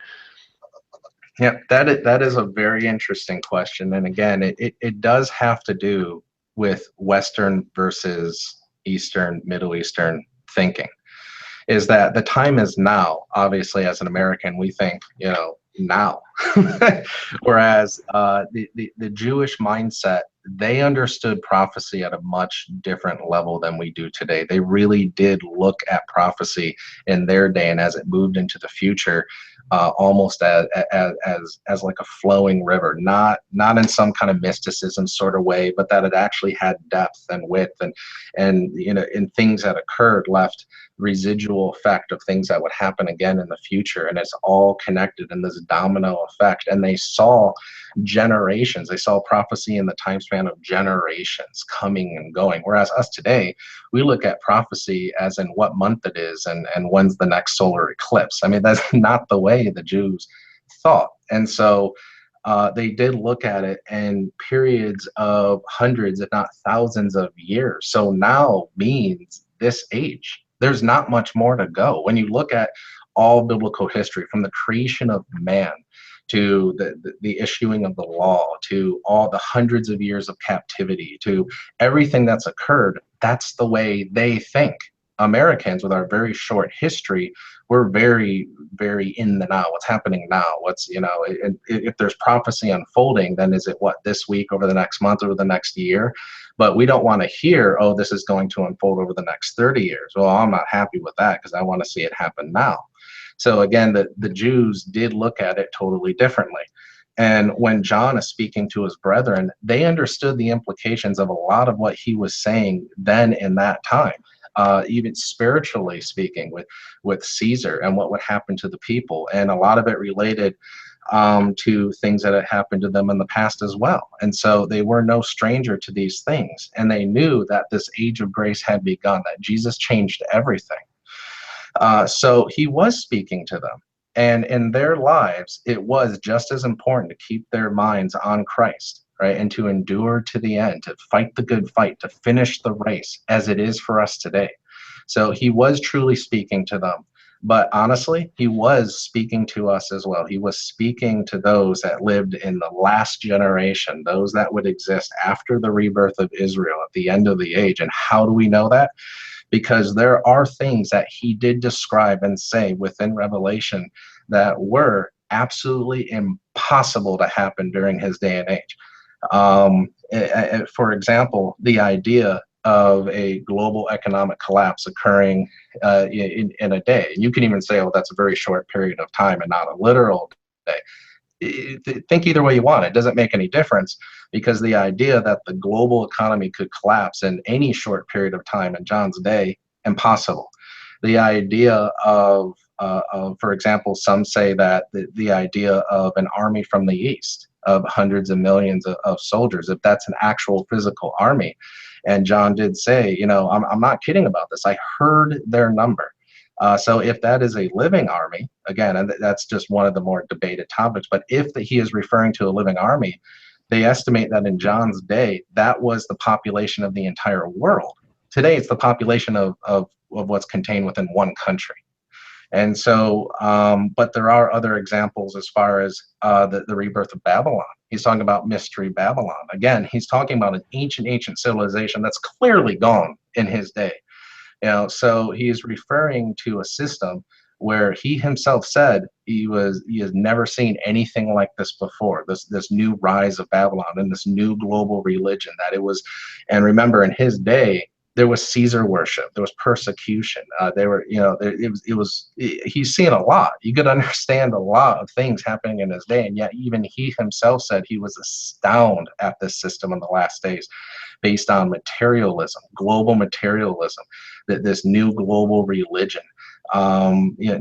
[SPEAKER 2] Yeah, that is a very interesting question. And again, it does have to do with Western versus Eastern, Middle Eastern thinking, is that the time is now. Obviously, as an American, we think, now. Whereas the Jewish mindset, they understood prophecy at a much different level than we do today. They really did look at prophecy in their day, and as it moved into the future, almost as like a flowing river, not in some kind of mysticism sort of way, but that it actually had depth and width, and in things that occurred left residual effect of things that would happen again in the future, and it's all connected in this domino effect. And they saw generations, they saw prophecy in the time span of generations coming and going, whereas us today, we look at prophecy as in what month it is and when's the next solar eclipse. I mean, that's not the way the Jews thought. And so they did look at it in periods of hundreds, if not thousands of years. So now means this age. There's not much more to go. When you look at all biblical history, from the creation of man to the issuing of the law, to all the hundreds of years of captivity, to everything that's occurred, that's the way they think. Americans, with our very short history, we're very, very in the now. What's happening now? If there's prophecy unfolding, then is it what, this week, over the next month, over the next year? But we don't want to hear, oh, this is going to unfold over the next 30 years. Well, I'm not happy with that because I want to see it happen now. So again, the Jews did look at it totally differently. And when John is speaking to his brethren, they understood the implications of a lot of what he was saying then in that time. Even spiritually speaking, with Caesar and what would happen to the people, and a lot of it related to things that had happened to them in the past as well. And so they were no stranger to these things, and they knew that this age of grace had begun, that Jesus changed everything. So he was speaking to them. And in their lives, it was just as important to keep their minds on Christ, right? And to endure to the end, to fight the good fight, to finish the race, as it is for us today. So he was truly speaking to them. But honestly, he was speaking to us as well. He was speaking to those that lived in the last generation, those that would exist after the rebirth of Israel at the end of the age. And how do we know that? Because there are things that he did describe and say within Revelation that were absolutely impossible to happen during his day and age. For example, the idea of a global economic collapse occurring in a day. You can even say, oh, that's a very short period of time and not a literal day. Think either way you want. It doesn't make any difference, because the idea that the global economy could collapse in any short period of time in John's day, impossible. The idea of for example, some say that the idea of an army from the east of hundreds of millions of soldiers, if that's an actual physical army, and John did say, I'm not kidding about this. I heard their number. So if that is a living army, again, and that's just one of the more debated topics, but if he is referring to a living army, they estimate that in John's day, that was the population of the entire world. Today, it's the population of what's contained within one country. And so, but there are other examples as far as the rebirth of Babylon. He's talking about Mystery Babylon. Again, he's talking about an ancient civilization that's clearly gone in his day. So he is referring to a system where he himself said he has never seen anything like this before. This new rise of Babylon and this new global religion that it was. And remember, in his day, there was Caesar worship, there was persecution. He's seen a lot. You could understand a lot of things happening in his day, and yet even he himself said he was astounded at this system in the last days, based on materialism, global materialism, that this new global religion,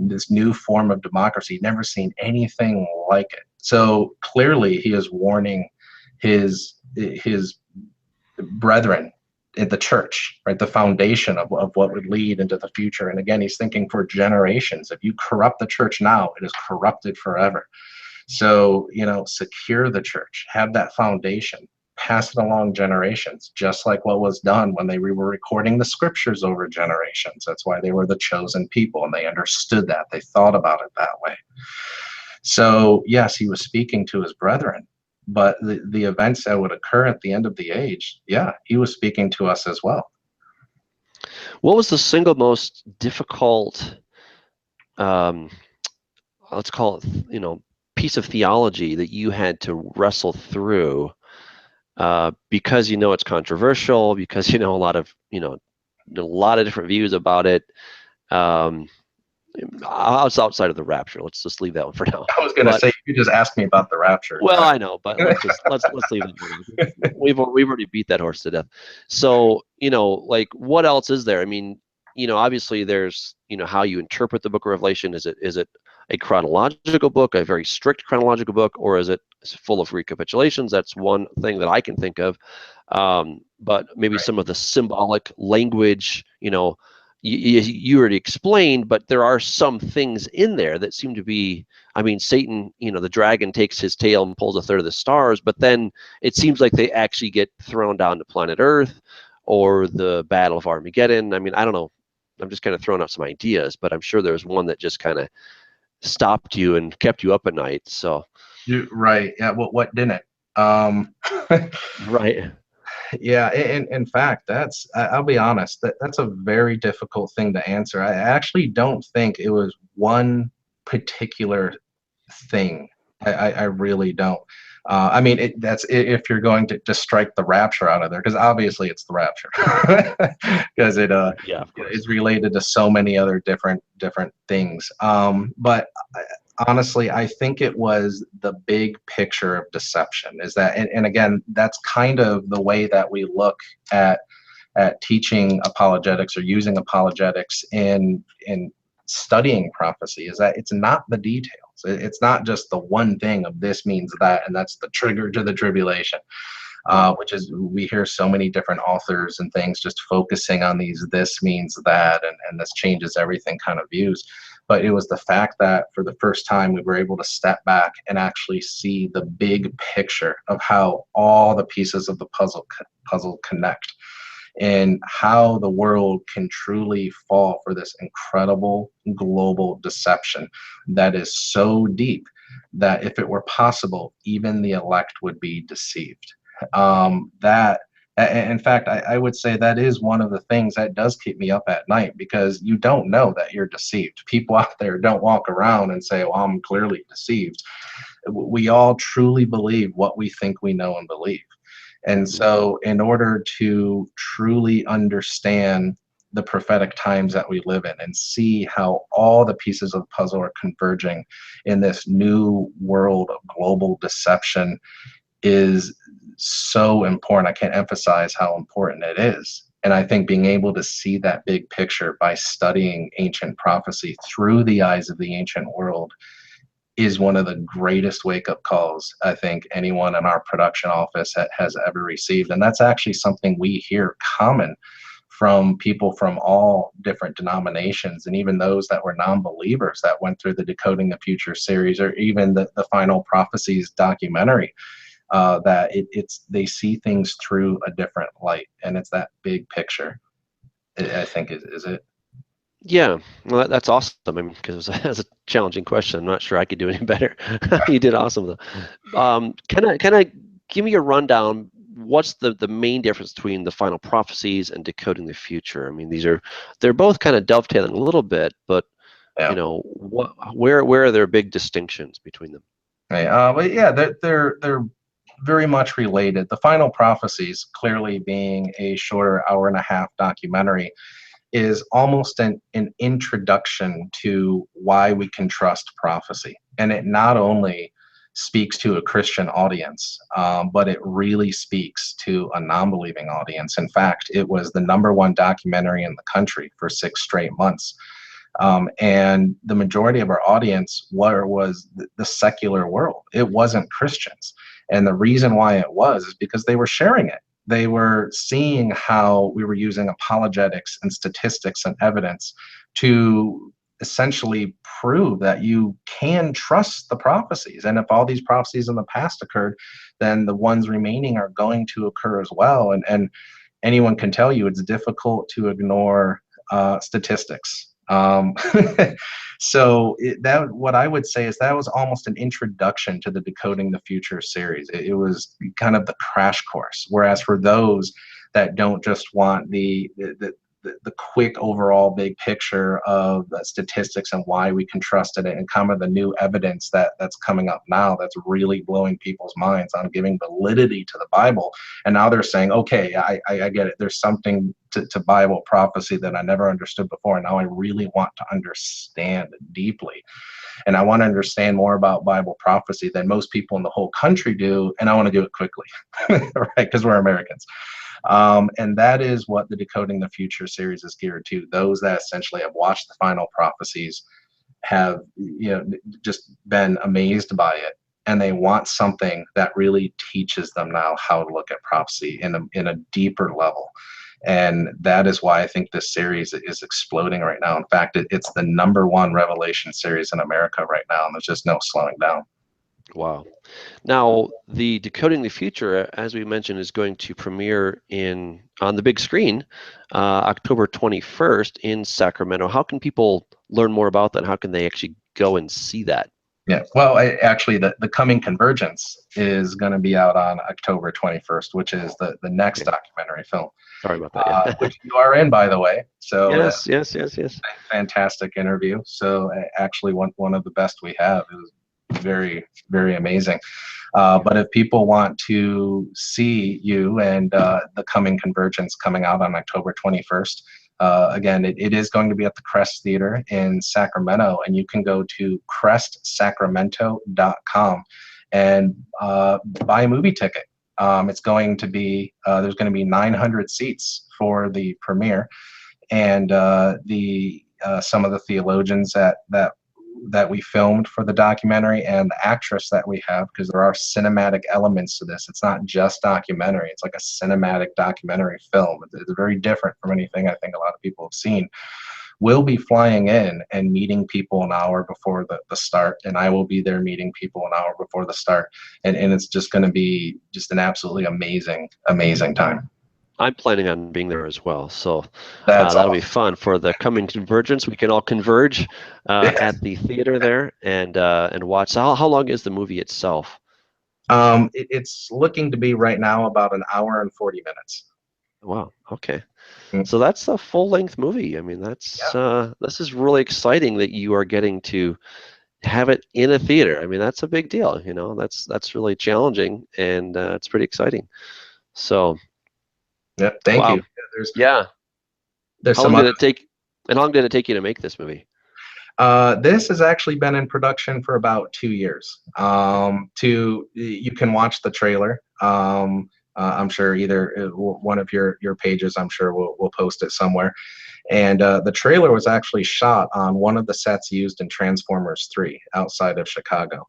[SPEAKER 2] this new form of democracy. Never seen anything like it. So clearly, he is warning his brethren in the church, right? The foundation of what would lead into the future. And again, he's thinking for generations. If you corrupt the church now, it is corrupted forever. So, secure the church, have that foundation, pass it along generations, just like what was done when they were recording the scriptures over generations. That's why they were the chosen people, and they understood that. They thought about it that way. So, yes, he was speaking to his brethren, but the events that would occur at the end of the age, yeah, he was speaking to us as well.
[SPEAKER 1] What was the single most difficult, um, let's call it, piece of theology that you had to wrestle through because it's controversial, because a lot of different views about it. Um, outside of the rapture, let's just leave that one for now.
[SPEAKER 2] I was going to
[SPEAKER 1] But
[SPEAKER 2] say, you just asked me about the rapture.
[SPEAKER 1] well, I know, but let's leave that one. We've already beat that horse to death. So like what else is there? I mean, obviously there's how you interpret the Book of Revelation. Is it a chronological book, a very strict chronological book, or is it full of recapitulations? That's one thing that I can think of. But maybe
[SPEAKER 2] Right.
[SPEAKER 1] some of the symbolic language, you already explained, but there are some things in there that seem to be. I mean, Satan, the dragon takes his tail and pulls a third of the stars, but then it seems like they actually get thrown down to planet Earth or the Battle of Armageddon. I mean, I don't know. I'm just kind of throwing out some ideas, but I'm sure there's one that just kind of stopped you and kept you up at night. So,
[SPEAKER 2] Right. Yeah. What didn't? Um,
[SPEAKER 1] right.
[SPEAKER 2] yeah. In fact, I'll be honest, that's a very difficult thing to answer. I actually don't think it was one particular thing. I really don't. I mean, if you're going to just strike the rapture out of there, because obviously it's the rapture, because
[SPEAKER 1] Yeah, of course.
[SPEAKER 2] is related to so many other different things. But honestly, I think it was the big picture of deception. Is that, and again, that's kind of the way that we look at teaching apologetics or using apologetics in studying prophecy, is that it's not the details. It's not just the one thing of this means that, and that's the trigger to the tribulation, which is, we hear so many different authors and things just focusing on these this means that, and this changes everything kind of views. But it was the fact that for the first time we were able to step back and actually see the big picture of how all the pieces of the puzzle connect, and how the world can truly fall for this incredible global deception that is so deep that if it were possible, even the elect would be deceived. That in fact, I would say that is one of the things that does keep me up at night, because you don't know that you're deceived. People out there don't walk around and say, well, I'm clearly deceived. We all truly believe what we think we know and believe. And
[SPEAKER 1] Mm-hmm.
[SPEAKER 2] so, in order to truly understand the prophetic times that we live in and see how all the pieces of the puzzle are converging in this new world of global deception, is so important. I can't emphasize how important it is. And I think being able to see that big picture by studying ancient prophecy through the eyes of the ancient world is one of the greatest wake up calls I think anyone in our production office has ever received. And that's actually something we hear common from people from all different denominations, and even those that were non-believers that went through the Decoding the Future series, or even the Final Prophecies documentary, that it's they see things through a different light, and it's that big picture. I think is it.
[SPEAKER 1] Yeah, well, that's awesome. I mean, because that's a challenging question. I'm not sure I could do any better. You did awesome though. Can I give me a rundown? What's the main difference between the Final Prophecies and Decoding the Future? I mean, they're both kind of dovetailing a little bit, but
[SPEAKER 2] Yeah.
[SPEAKER 1] where are there big distinctions between them?
[SPEAKER 2] Right. But yeah, they're very much related. The Final Prophecies, clearly being a shorter hour and a half documentary, is almost an introduction to why we can trust prophecy. And it not only speaks to a Christian audience, but it really speaks to a non believing audience. In fact, it was the number one documentary in the country for 6 straight months. And the majority of our audience was the secular world. It wasn't Christians. And the reason why it was is because they were sharing it. They were seeing how we were using apologetics and statistics and evidence to essentially prove that you can trust the prophecies. And if all these prophecies in the past occurred, then the ones remaining are going to occur as well. And anyone can tell you it's difficult to ignore statistics. So that what I would say is that was almost an introduction to the Decoding the Future series. It was kind of the crash course. Whereas for those that don't just want the the quick overall big picture of the statistics and why we can trust it, and kind of the new evidence that's coming up now that's really blowing people's minds on giving validity to the Bible. And now they're saying, okay, I get it. There's something to Bible prophecy that I never understood before. And now I really want to understand deeply. And I want to understand more about Bible prophecy than most people in the whole country do. And I want to do it quickly, right? Because we're Americans. And that is what the Decoding the Future series is geared to. Those that essentially have watched the Final Prophecies, have just been amazed by it, and they want something that really teaches them now how to look at prophecy in a deeper level. And that is why I think this series is exploding right now. In fact, it's the #1 Revelation series in America right now, and there's just no slowing down.
[SPEAKER 1] Wow. Now, the Decoding the Future, as we mentioned, is going to premiere on the big screen October 21st in Sacramento. How can people learn more about that? How can they actually go and see that?
[SPEAKER 2] Yeah, well, actually, the Coming Convergence is going to be out on October 21st, which is the next documentary film.
[SPEAKER 1] Sorry about that. Yeah.
[SPEAKER 2] Which you are in, by the way. So
[SPEAKER 1] yes.
[SPEAKER 2] fantastic interview. So actually, one of the best we have. It was very, very amazing. But if people want to see you and the Coming Convergence coming out on October 21st, again, it is going to be at the Crest Theater in Sacramento, and you can go to crestsacramento.com and buy a movie ticket. It's going to be there's going to be 900 seats for the premiere, and some of the theologians that we filmed for the documentary, and the actress that we have, because there are cinematic elements to this. It's not just documentary. It's like a cinematic documentary film. It's very different from anything I think a lot of people have seen. We'll be flying in and meeting people an hour before the start, and I will be there meeting people an hour before the start. And it's just going to be just an absolutely amazing, amazing time.
[SPEAKER 1] I'm planning on being there as well, so
[SPEAKER 2] That's
[SPEAKER 1] that'll
[SPEAKER 2] awesome.
[SPEAKER 1] be fun for the Coming Convergence. We can all converge at the theater there and watch. So how long is the movie itself?
[SPEAKER 2] It's looking to be right now about an hour and 40 minutes.
[SPEAKER 1] Wow. Okay.
[SPEAKER 2] Mm.
[SPEAKER 1] So that's a full-length movie. I mean, this is really exciting that you are getting to have it in a theater. I mean, that's a big deal. That's really challenging, and it's pretty exciting. So,
[SPEAKER 2] Yep. Thank
[SPEAKER 1] wow.
[SPEAKER 2] you.
[SPEAKER 1] Yeah.
[SPEAKER 2] There's
[SPEAKER 1] How
[SPEAKER 2] some
[SPEAKER 1] long did
[SPEAKER 2] other.
[SPEAKER 1] it take? And how long did it take you to make this movie?
[SPEAKER 2] This has actually been in production for about 2 years. You can watch the trailer. I'm sure either one of your pages, I'm sure we'll post it somewhere. And the trailer was actually shot on one of the sets used in Transformers 3 outside of Chicago.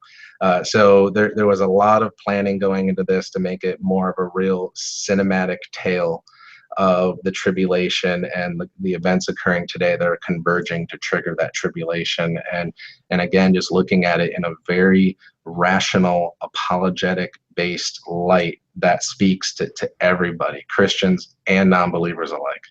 [SPEAKER 2] So there was a lot of planning going into this to make it more of a real cinematic tale of the tribulation and the events occurring today that are converging to trigger that tribulation. And again, just looking at it in a very rational, apologetic based light that speaks to everybody, Christians and non-believers alike.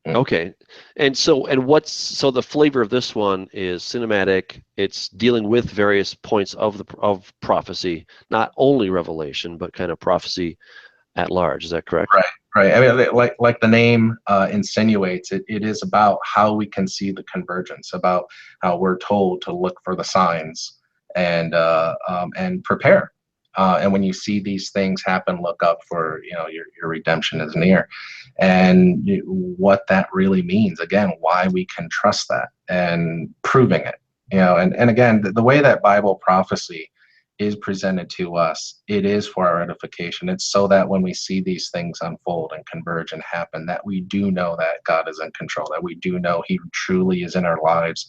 [SPEAKER 1] Okay. And so the flavor of this one is cinematic. It's dealing with various points of prophecy, not only Revelation, but kind of prophecy at large. Is that correct?
[SPEAKER 2] Right. I mean, like the name insinuates, it is about how we can see the convergence, about how we're told to look for the signs and prepare. And when you see these things happen, look up, for your redemption is near, and what that really means. Again, why we can trust that and proving it. And again, the way that Bible prophecy is presented to us, it is for our edification. It's so that when we see these things unfold and converge and happen, that we do know that God is in control, that we do know He truly is in our lives,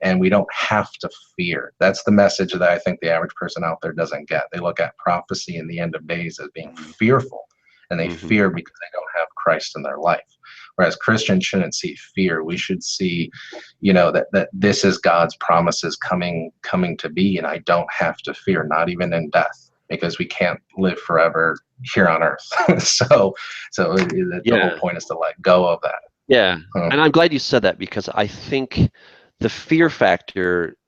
[SPEAKER 2] and we don't have to fear. That's the message that I think the average person out there doesn't get. They look at prophecy in the end of days as being fearful, and they fear because they don't have Christ in their life. Whereas Christians shouldn't see fear. We should see, that this is God's promises coming to be, and I don't have to fear, not even in death, because we can't live forever here on earth. so the whole point is to let go of that.
[SPEAKER 1] Yeah. And I'm glad you said that, because I think the fear factor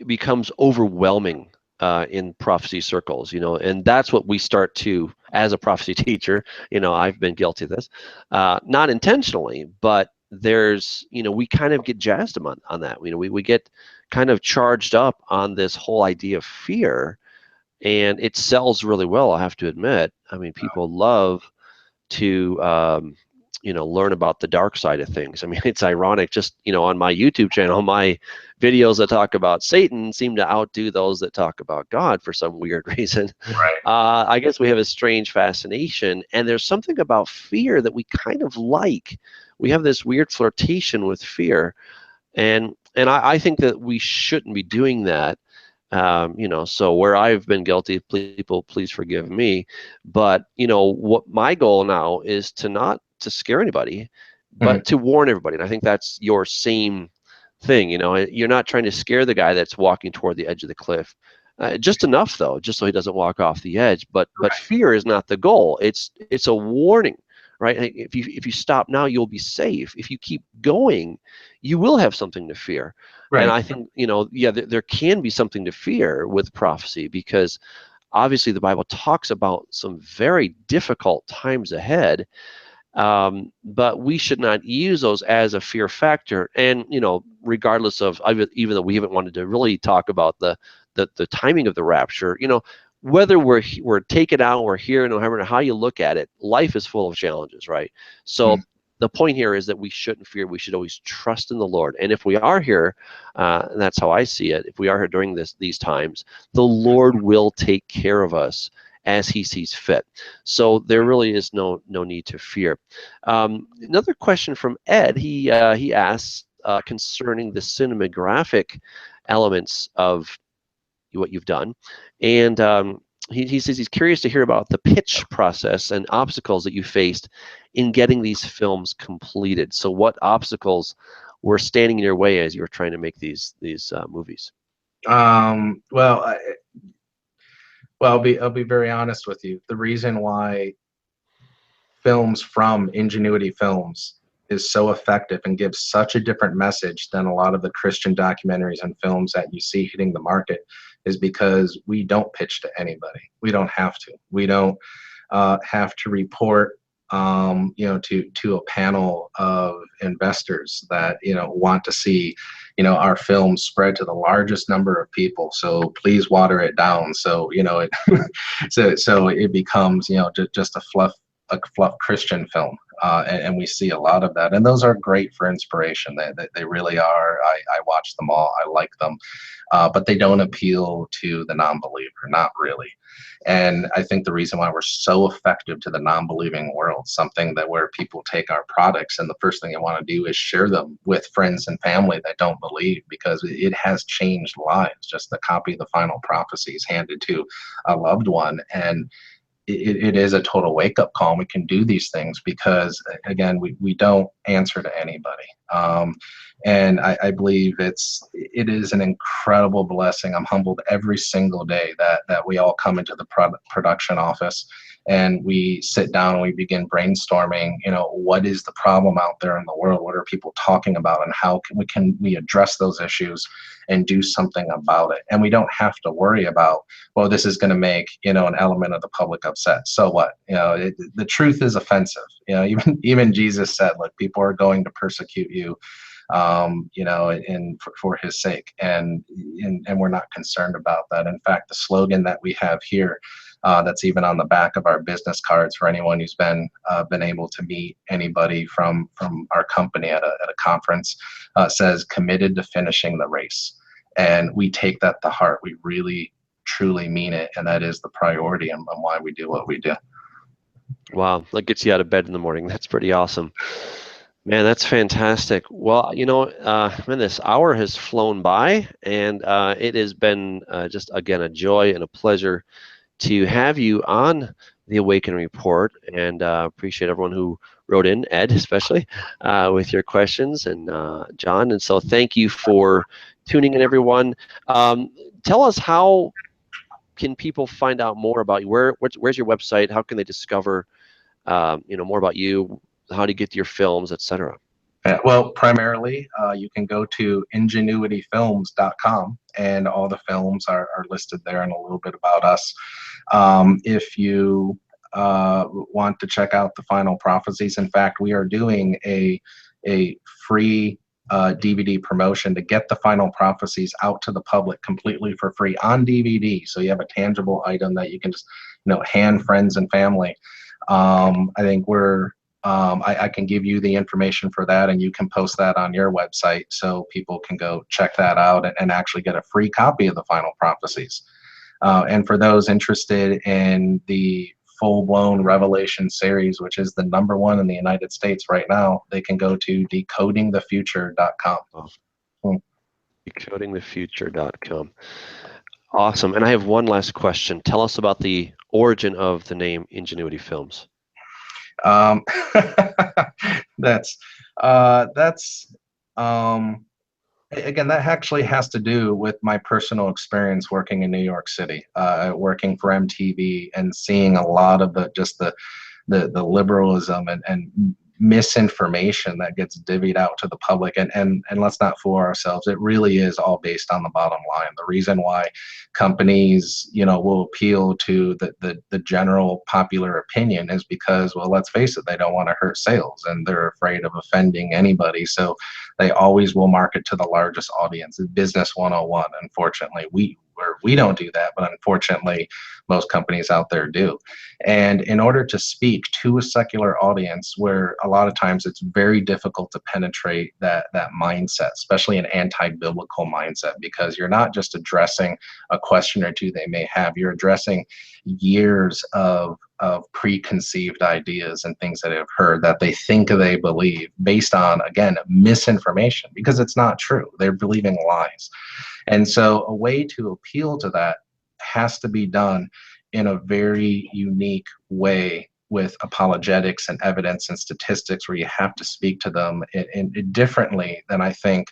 [SPEAKER 1] becomes overwhelming in prophecy circles, and that's what we start to, as a prophecy teacher, I've been guilty of this, not intentionally, but there's, we kind of get jazzed on that. We get kind of charged up on this whole idea of fear, and it sells really well, I have to admit. I mean, people love to learn about the dark side of things. I mean, it's ironic, just on my YouTube channel, my videos that talk about Satan seem to outdo those that talk about God for some weird reason.
[SPEAKER 2] Right.
[SPEAKER 1] I guess we have a strange fascination, and there's something about fear that we kind of like. We have this weird flirtation with fear, and I think that we shouldn't be doing that. So where I've been guilty, people, please forgive me. But what my goal now is to not to scare anybody,
[SPEAKER 2] Mhm.
[SPEAKER 1] but to warn everybody. And I think that's your same thing. You're not trying to scare the guy that's walking toward the edge of the cliff. Just enough though, just so he doesn't walk off the edge. But fear is not the goal. It's a warning, right? If you stop now, you'll be safe. If you keep going, you will have something to fear. And
[SPEAKER 2] Right.
[SPEAKER 1] I think, yeah, there can be something to fear with prophecy, because obviously the Bible talks about some very difficult times ahead, but we should not use those as a fear factor. And regardless of, even though we haven't wanted to really talk about the timing of the rapture, whether we're taken out, we're here, no matter how you look at it, life is full of challenges, right? So
[SPEAKER 2] Mhm.
[SPEAKER 1] the point here is that we shouldn't fear. We should always trust in the Lord. And if we are here, and that's how I see it, if we are here during these times, the Lord will take care of us as He sees fit. So there really is no need to fear. Another question from Ed. He asks concerning the cinematographic elements of what you've done, and he says he's curious to hear about the pitch process and obstacles that you faced in getting these films completed. So, what obstacles were standing in your way as you were trying to make these movies?
[SPEAKER 2] Well, I'll be very honest with you. The reason why films from Ingenuity Films is so effective and gives such a different message than a lot of the Christian documentaries and films that you see hitting the market is because we don't pitch to anybody. We don't have to. We don't have to report, to a panel of investors that want to see, our film spread to the largest number of people. So please water it down. So it so it becomes just a fluff Christian film, and we see a lot of that, and those are great for inspiration. They really are. I watch them all. I like them, but they don't appeal to the non-believer, not really. And I think the reason why we're so effective to the non-believing world, something that where people take our products and the first thing they want to do is share them with friends and family that don't believe, because it has changed lives. Just the copy of the Final Prophecies handed to a loved one, and it is a total wake-up call. We can do these things because, again, we don't answer to anybody, and I believe it is an incredible blessing. I'm humbled every single day that we all come into the production office and we sit down and we begin brainstorming, what is the problem out there in the world, what are people talking about, and how can we address those issues and do something about it. And we don't have to worry about, well, this is going to make an element of the public upset. So what? The truth is offensive. Even Jesus said, look, people are going to persecute you, for His sake, and we're not concerned about that. In fact, the slogan that we have here, that's even on the back of our business cards for anyone who's been able to meet anybody from our company at a conference, says "Committed to finishing the race." And we take that to heart. We really, truly mean it, and that is the priority and why we do what we do.
[SPEAKER 1] Wow, that gets you out of bed in the morning. That's pretty awesome. Man, that's fantastic. Well, man, this hour has flown by, and it has been just, again, a joy and a pleasure to have you on the Awakening Report, and appreciate everyone who wrote in, Ed especially, with your questions, and John. And so thank you for tuning in, everyone. Tell us, how can people find out more about you? Where's your website? How can they discover more about you, how to get to your films, etc.?
[SPEAKER 2] Well, primarily, you can go to ingenuityfilms.com, and all the films are listed there and a little bit about us. If you want to check out the Final Prophecies, in fact, we are doing a a free DVD promotion to get the Final Prophecies out to the public completely for free on DVD. So you have a tangible item that you can just, hand friends and family. I think I can give you the information for that, and you can post that on your website so people can go check that out and actually get a free copy of the Final Prophecies. And for those interested in the full-blown Revelation series, which is the #1 in the United States right now, they can go to decodingthefuture.com.
[SPEAKER 1] Oh. Decodingthefuture.com. Awesome. And I have one last question. Tell us about the origin of the name Ingenuity Films.
[SPEAKER 2] That's again, that actually has to do with my personal experience working in New York City, working for MTV and seeing a lot of the liberalism and misinformation that gets divvied out to the public. And let's not fool ourselves. It really is all based on the bottom line. The reason why companies, will appeal to the general popular opinion is because, well, let's face it, they don't want to hurt sales and they're afraid of offending anybody. So they always will market to the largest audience. It's business 101. Unfortunately, we don't do that, but unfortunately, most companies out there do. And in order to speak to a secular audience, where a lot of times it's very difficult to penetrate that mindset, especially an anti-biblical mindset, because you're not just addressing a question or two they may have, you're addressing years of preconceived ideas and things that they've heard that they think they believe based on, again, misinformation, because it's not true. They're believing lies. And so a way to appeal to that has to be done in a very unique way with apologetics and evidence and statistics, where you have to speak to them in differently than I think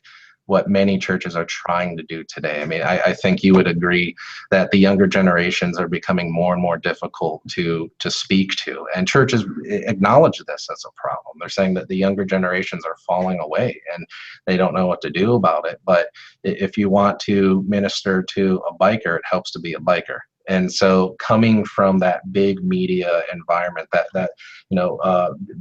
[SPEAKER 2] what many churches are trying to do today. I mean, I think you would agree that the younger generations are becoming more and more difficult to speak to, and churches acknowledge this as a problem. They're saying that the younger generations are falling away and they don't know what to do about it. But if you want to minister to a biker, it helps to be a biker. And so coming from that big media environment, that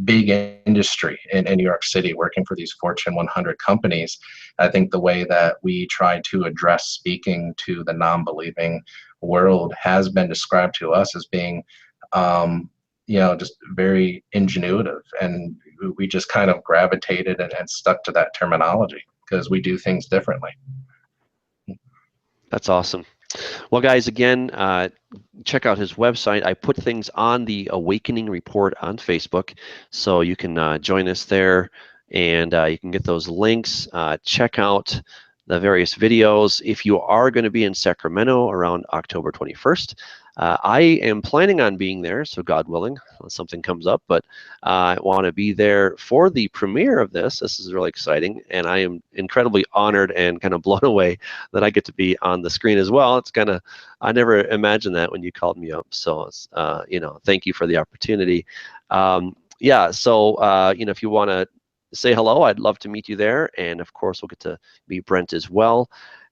[SPEAKER 2] big industry in New York City, working for these Fortune 100 companies, I think the way that we try to address speaking to the non-believing world has been described to us as being, just very ingenuitive. And we just kind of gravitated and stuck to that terminology because we do things differently.
[SPEAKER 1] That's awesome. Well, guys, again, check out his website. I put things on the Awakening Report on Facebook, so you can join us there, and you can get those links. Check out the various videos. If you are going to be in Sacramento around October 21st, I am planning on being there, so God willing, unless something comes up, but I want to be there for the premiere of this. This is really exciting, and I am incredibly honored and kind of blown away that I get to be on the screen as well. It's kind of, I never imagined that when you called me up, so it's, thank you for the opportunity. If you want to say hello, I'd love to meet you there, and of course we'll get to meet Brent as well.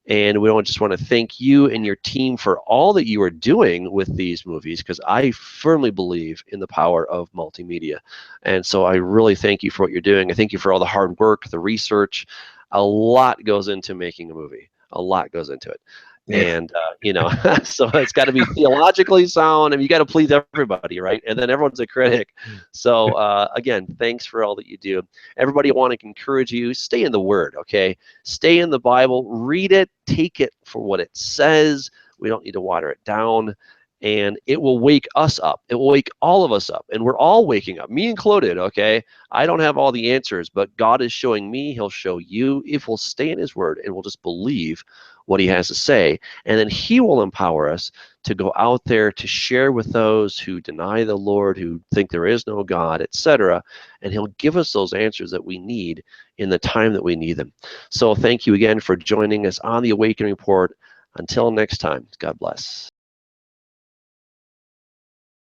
[SPEAKER 1] And we just want to thank you and your team for all that you are doing with these movies, because I firmly believe in the power of multimedia. And so I really thank you for what you're doing. I thank you for all the hard work, the research. A lot goes into making a movie. A lot goes into it. Yeah. And, so it's got to be theologically sound, and you got to please everybody, right? And then everyone's a critic. So, again, thanks for all that you do. Everybody, I want to encourage you, stay in the Word, okay? Stay in the Bible, read it, take it for what it says. We don't need to water it down. And it will wake us up. It will wake all of us up. And we're all waking up, me included, okay? I don't have all the answers, but God is showing me, he'll show you, if we'll stay in his word and we'll just believe what he has to say. And then he will empower us to go out there to share with those who deny the Lord, who think there is no God, etc. And he'll give us those answers that we need in the time that we need them. So thank you again for joining us on the Awakening Report. Until next time, God bless.